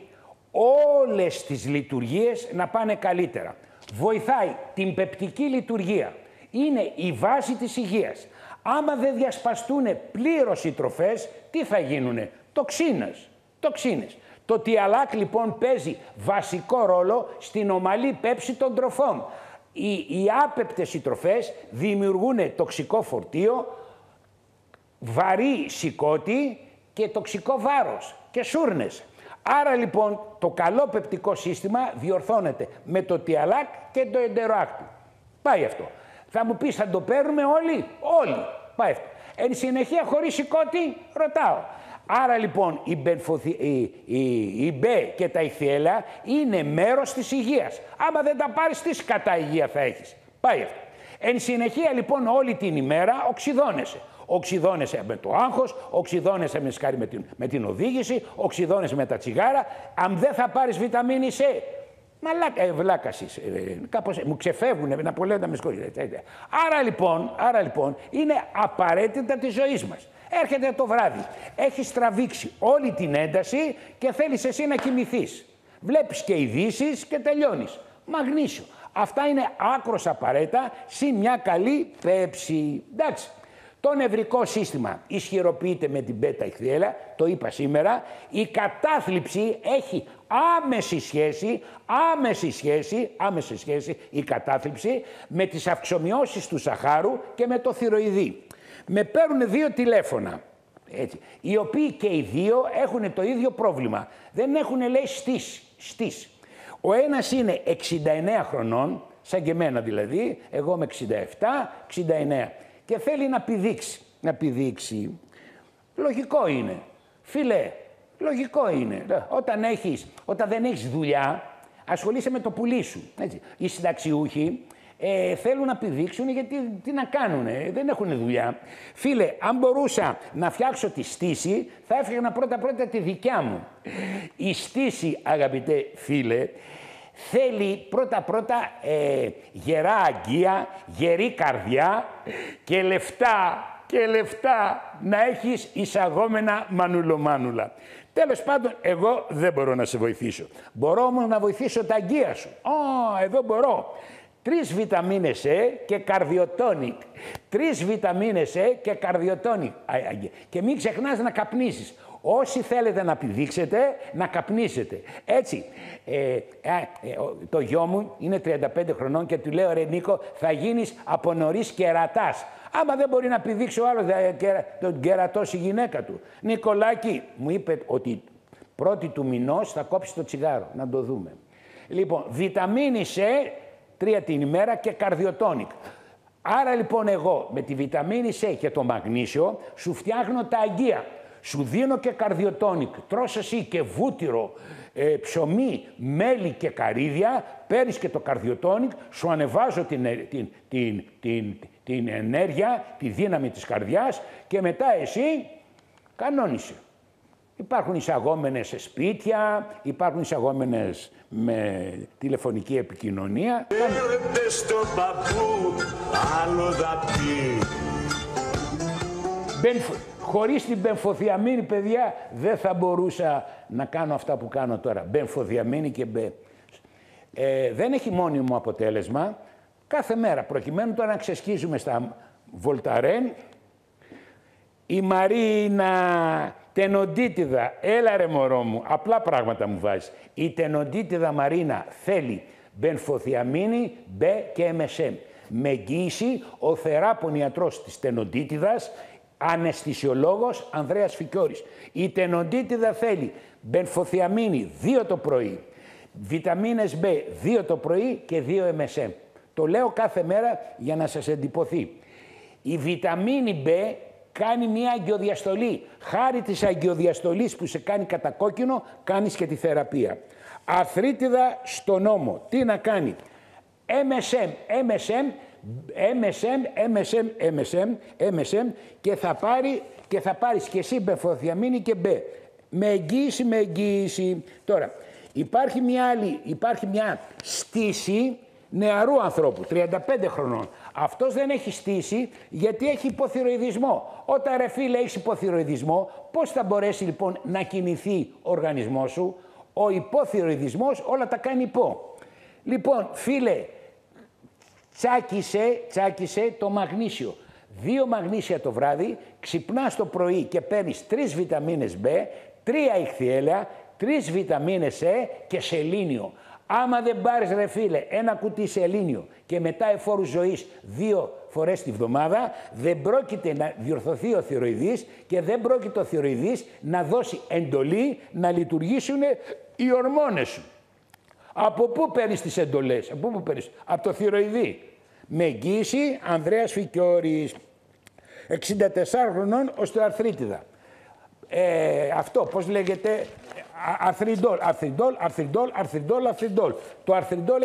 όλες τις λειτουργίες να πάνε καλύτερα. Βοηθάει την πεπτική λειτουργία. Είναι η βάση της υγείας. Άμα δεν διασπαστούν πλήρως οι τροφές, τι θα γίνουνε? Τοξίνες. Το τιαλάκ λοιπόν παίζει βασικό ρόλο στην ομαλή πέψη των τροφών. Οι άπεπτες οι τροφές δημιουργούν τοξικό φορτίο, βαρύ σηκώτη και τοξικό βάρος και σούρνες. Άρα λοιπόν το καλό πεπτικό σύστημα διορθώνεται με το τιαλάκ και το εντεροάκτου. Πάει αυτό. Θα μου πεις, θα το παίρνουμε όλοι? Όλοι. Πάει αυτό. Εν συνεχεία χωρίς σηκώτη, ρωτάω. Άρα λοιπόν η μπε και τα ηχθιέλα είναι μέρος της υγείας. Άμα δεν τα πάρεις, τι κατά υγεία θα έχεις? Πάει αυτό. Εν συνεχεία λοιπόν όλη την ημέρα οξυδώνεσαι. Οξυδώνεσαι με το άγχος, οξυδώνεσαι με την οδήγηση, οξυδώνεσαι με τα τσιγάρα. Αν δεν θα πάρεις βιταμίνη C, βλάκας είσαι. Κάπως μου ξεφεύγουνε, να πω, με συγχωρείτε. Άρα λοιπόν είναι απαραίτητα της ζωής μας. Έρχεται το βράδυ, έχεις τραβήξει όλη την ένταση και θέλεις εσύ να κοιμηθείς. Βλέπεις και ειδήσεις και τελειώνεις. Μαγνήσιο. Αυτά είναι άκρως απαραίτητα, συν μια καλή πέψη. Εντάξει. Το νευρικό σύστημα ισχυροποιείται με την βέτα ηχθιέλα, το είπα σήμερα. Η κατάθλιψη έχει άμεση σχέση η κατάθλιψη με τις αυξομοιώσεις του σαχάρου και με το θηροειδή. Με παίρνουν 2 τηλέφωνα, έτσι, οι οποίοι και οι 2 έχουν το ίδιο πρόβλημα. Δεν έχουν, λέει, στήσεις. Ο ένας είναι 69 χρονών, σαν και εμένα δηλαδή, εγώ είμαι 67, 69, και θέλει να πηδήξει. Λογικό είναι. Φίλε, λογικό είναι. Όταν δεν έχεις δουλειά, ασχολείσαι με το πουλί σου. Έτσι. Οι συνταξιούχοι θέλουν να πηδήξουν γιατί τι να κάνουνε, δεν έχουν δουλειά. Φίλε, αν μπορούσα να φτιάξω τη στήση, θα έφτιαχνα πρώτα τη δικιά μου. Η στήση, αγαπητέ φίλε, θέλει πρώτα γερά αγκία, γερή καρδιά και λεφτά να έχεις εισαγόμενα μανουλομάνουλα. Τέλος πάντων, εγώ δεν μπορώ να σε βοηθήσω. Μπορώ όμως να βοηθήσω τα αγκία σου. Εδώ μπορώ. 3 βιταμίνες C και καρδιοτόνικ. 3 βιταμίνες C και καρδιοτόνικ. Και μην ξεχνάς να καπνίσεις. Όσοι θέλετε να πηδήξετε, να καπνίσετε. Έτσι, το γιο μου είναι 35 χρονών και του λέω, ρε Νίκο, θα γίνεις από νωρίς κερατάς. Άμα δεν μπορεί να πηδήξει ο άλλος, τον κερατώσει η γυναίκα του. Νικολάκη, μου είπε ότι 1η του μηνός θα κόψει το τσιγάρο. Να το δούμε. Λοιπόν, βιταμίνη C, 3 την ημέρα και καρδιοτόνικ. Άρα λοιπόν εγώ με τη βιταμίνη C και το μαγνήσιο σου φτιάχνω τα αγκία. Σου δίνω και καρδιοτόνικ. Τρως εσύ και βούτυρο, ψωμί, μέλι και καρύδια, παίρνεις και το καρδιοτόνικ, σου ανεβάζω την ενέργεια, τη δύναμη της καρδιάς και μετά εσύ κανόνισε. Υπάρχουν εισαγόμενες σε σπίτια, υπάρχουν εισαγόμενες με τηλεφωνική επικοινωνία. Έρετε στο παππού, άλλο δαπή. Χωρίς την μπενφοθιαμίνη, παιδιά, δεν θα μπορούσα να κάνω αυτά που κάνω τώρα. Μπενφοθιαμίνη και δεν έχει μόνιμο αποτέλεσμα. Κάθε μέρα, προκειμένου τώρα να ξεσχίζουμε στα Βολταρέν, Η Μαρίνα, τενοντίτιδα, έλα ρε μωρό μου, απλά πράγματα μου βάζεις. Η τενοντίτιδα Μαρίνα θέλει μπενφοθιαμίνη, μπε και MSM. Με εγγύηση ο θεράπων ιατρός της τενοντίτιδας, αναισθησιολόγος Ανδρέας Φικιώρης. Η τενοντίτιδα θέλει μπενφοθιαμίνη 2 το πρωί, βιταμίνες B 2 το πρωί και 2 MSM. Το λέω κάθε μέρα για να σας εντυπωθεί. Η βιταμίνη B κάνει μια αγκιοδιαστολή. Χάρη της αγκιοδιαστολής που σε κάνει κατακόκκινο, κάνεις και τη θεραπεία. Αρθρίτιδα στον ώμο. Τι να κάνει? MSM, MSM, MSM, MSM, MSM, MSM και θα πάρεις και εσύ μπενφοθιαμίνη και B. Με εγγύηση, με εγγύηση. Τώρα, υπάρχει μια στήση νεαρού ανθρώπου, 35 χρονών. Αυτός δεν έχει στήση γιατί έχει υποθυροειδισμό. Όταν ρε φίλε έχεις υποθυροειδισμό, πώς θα μπορέσει λοιπόν να κινηθεί ο οργανισμός σου? Ο υποθυροειδισμός όλα τα κάνει υπό. Λοιπόν, φίλε, τσάκισε το μαγνήσιο. 2 μαγνήσια το βράδυ, ξυπνάς το πρωί και παίρνεις 3 βιταμίνες B, 3 ηχθιέλαια, 3 βιταμίνες E και σελήνιο. Άμα δεν πάρεις ρε φίλε ένα κουτί σελήνιο και μετά εφόρου ζωής 2 φορές τη βδομάδα, δεν πρόκειται να διορθωθεί ο θυροειδής και δεν πρόκειται ο θυροειδής να δώσει εντολή να λειτουργήσουν οι ορμόνες σου. Από πού παίρνεις τις εντολές? Από πού παίρνεις? Από το θυροειδή. Με εγγύηση Ανδρέας Φικιώρης, 64 χρονών, οστεοαρθρίτιδα. Αυτό πώς λέγεται? Αρθριντόλ. Το αρθριντόλ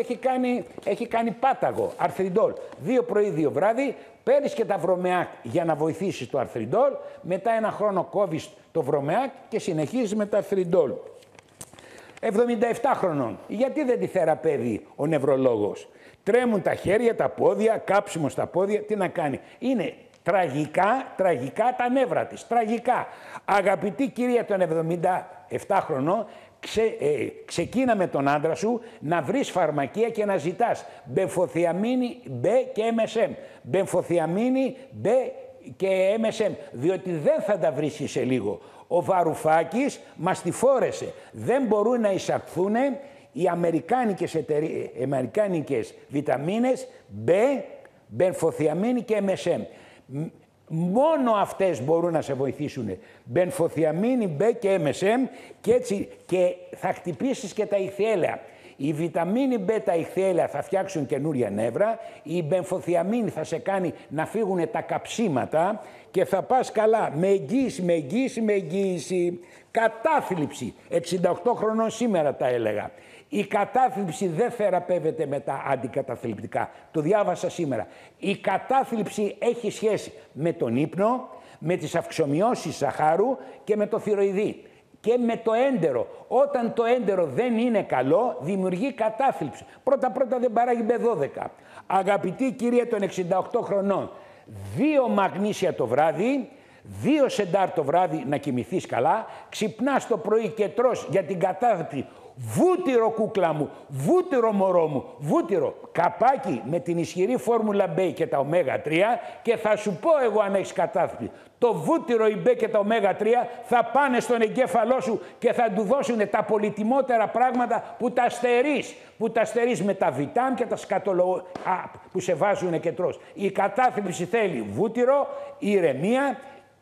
έχει κάνει πάταγο. Αρθριντόλ. 2 πρωί, 2 βράδυ. Παίρνεις και τα βρωμεάκ για να βοηθήσεις το αρθριντόλ. Μετά 1 χρόνο κόβεις το βρωμεάκ και συνεχίζεις με τα αρθριντόλ. 77 χρονών. Γιατί δεν τη θεραπεύει ο νευρολόγος? Τρέμουν τα χέρια, τα πόδια, κάψιμο στα πόδια. Τι να κάνει? Είναι τραγικά τα νεύρα της. Τραγικά. Αγαπητή κυρία των 77 χρονών, ξεκίνα με τον άντρα σου να βρεις φαρμακεία και να ζητάς μπενφοθιαμίνη B και MSM. Μπενφοθιαμίνη B και MSM, διότι δεν θα τα βρίσκεις σε λίγο. Ο Βαρουφάκης μας τη φόρεσε. Δεν μπορούν να εισαχθούν οι αμερικάνικες βιταμίνες B, μπενφοθιαμίνη και MSM. Μόνο αυτές μπορούν να σε βοηθήσουν. Μπενφοθιαμίνη, B και MSM και έτσι και θα χτυπήσεις και τα ηχθιέλαια. Η βιταμίνη B, τα ηχθιέλαια θα φτιάξουν καινούρια νεύρα. Η μπενφοθιαμίνη θα σε κάνει να φύγουν τα καψίματα και θα πας καλά. Με εγγύηση. Κατάθλιψη. 68 χρονών σήμερα τα έλεγα. Η κατάθλιψη δεν θεραπεύεται με τα αντικαταθλιπτικά. Το διάβασα σήμερα. Η κατάθλιψη έχει σχέση με τον ύπνο, με τις αυξομοιώσεις ζαχάρου και με το θυροειδή. Και με το έντερο. Όταν το έντερο δεν είναι καλό, δημιουργεί κατάθλιψη. Πρώτα δεν παράγει B12. Αγαπητή κυρία των 68 χρονών, 2 μαγνήσια το βράδυ, 2 σεντάρ το βράδυ να κοιμηθείς καλά, ξυπνάς το πρωί και τρως για την κατάθλιψη. Βούτυρο κούκλα μου, βούτυρο μωρό μου, βούτυρο, καπάκι με την ισχυρή φόρμουλα B και τα ω3 και θα σου πω εγώ αν έχεις κατάθλιψη. Το βούτυρο, η B και τα ω3 θα πάνε στον εγκέφαλό σου και θα του δώσουν τα πολυτιμότερα πράγματα που τα στερείς με τα βιτάμ και τα που σε βάζουν και τρως. Η κατάθλιψη θέλει βούτυρο, ηρεμία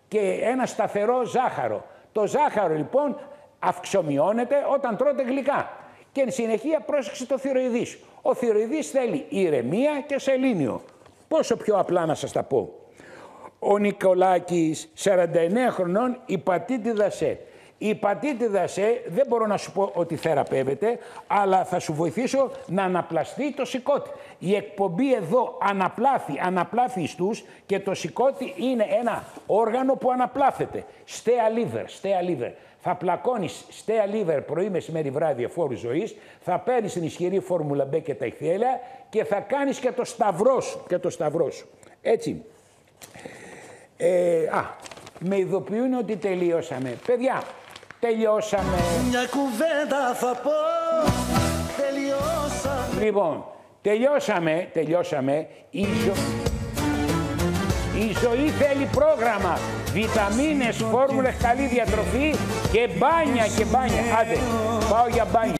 και ένα σταθερό ζάχαρο. Το ζάχαρο λοιπόν αυξομειώνεται όταν τρώτε γλυκά. Και εν συνεχεία πρόσεξε το θυροειδή σου. Ο θυροειδής θέλει ηρεμία και σελήνιο. Πόσο πιο απλά να σας τα πω. Ο Νικολάκης, 49 χρονών, υπατήτηδα C. Η υπατήτηδα C δεν μπορώ να σου πω ότι θεραπεύεται, αλλά θα σου βοηθήσω να αναπλαστεί το σηκώτη. Η εκπομπή εδώ αναπλάθει ιστούς και το σηκώτη είναι ένα όργανο που αναπλάθεται. Stea liver. Θα πλακώνεις Stea liver πρωί, μεσημέρι, βράδυ εφόρου ζωής, θα παίρνεις την ισχυρή φόρμουλα B και τα ηχθιέλαια και θα κάνεις και το σταυρό σου. Έτσι. Με ειδοποιούν ότι τελειώσαμε. Παιδιά, τελειώσαμε. Μια κουβέντα θα πω, τελειώσαμε. Λοιπόν, τελειώσαμε. Η Η ζωή θέλει πρόγραμμα. Βιταμίνες, φόρμουλες, καλή διατροφή και μπάνια και μπάνια. Άντε, πάω για μπάνια.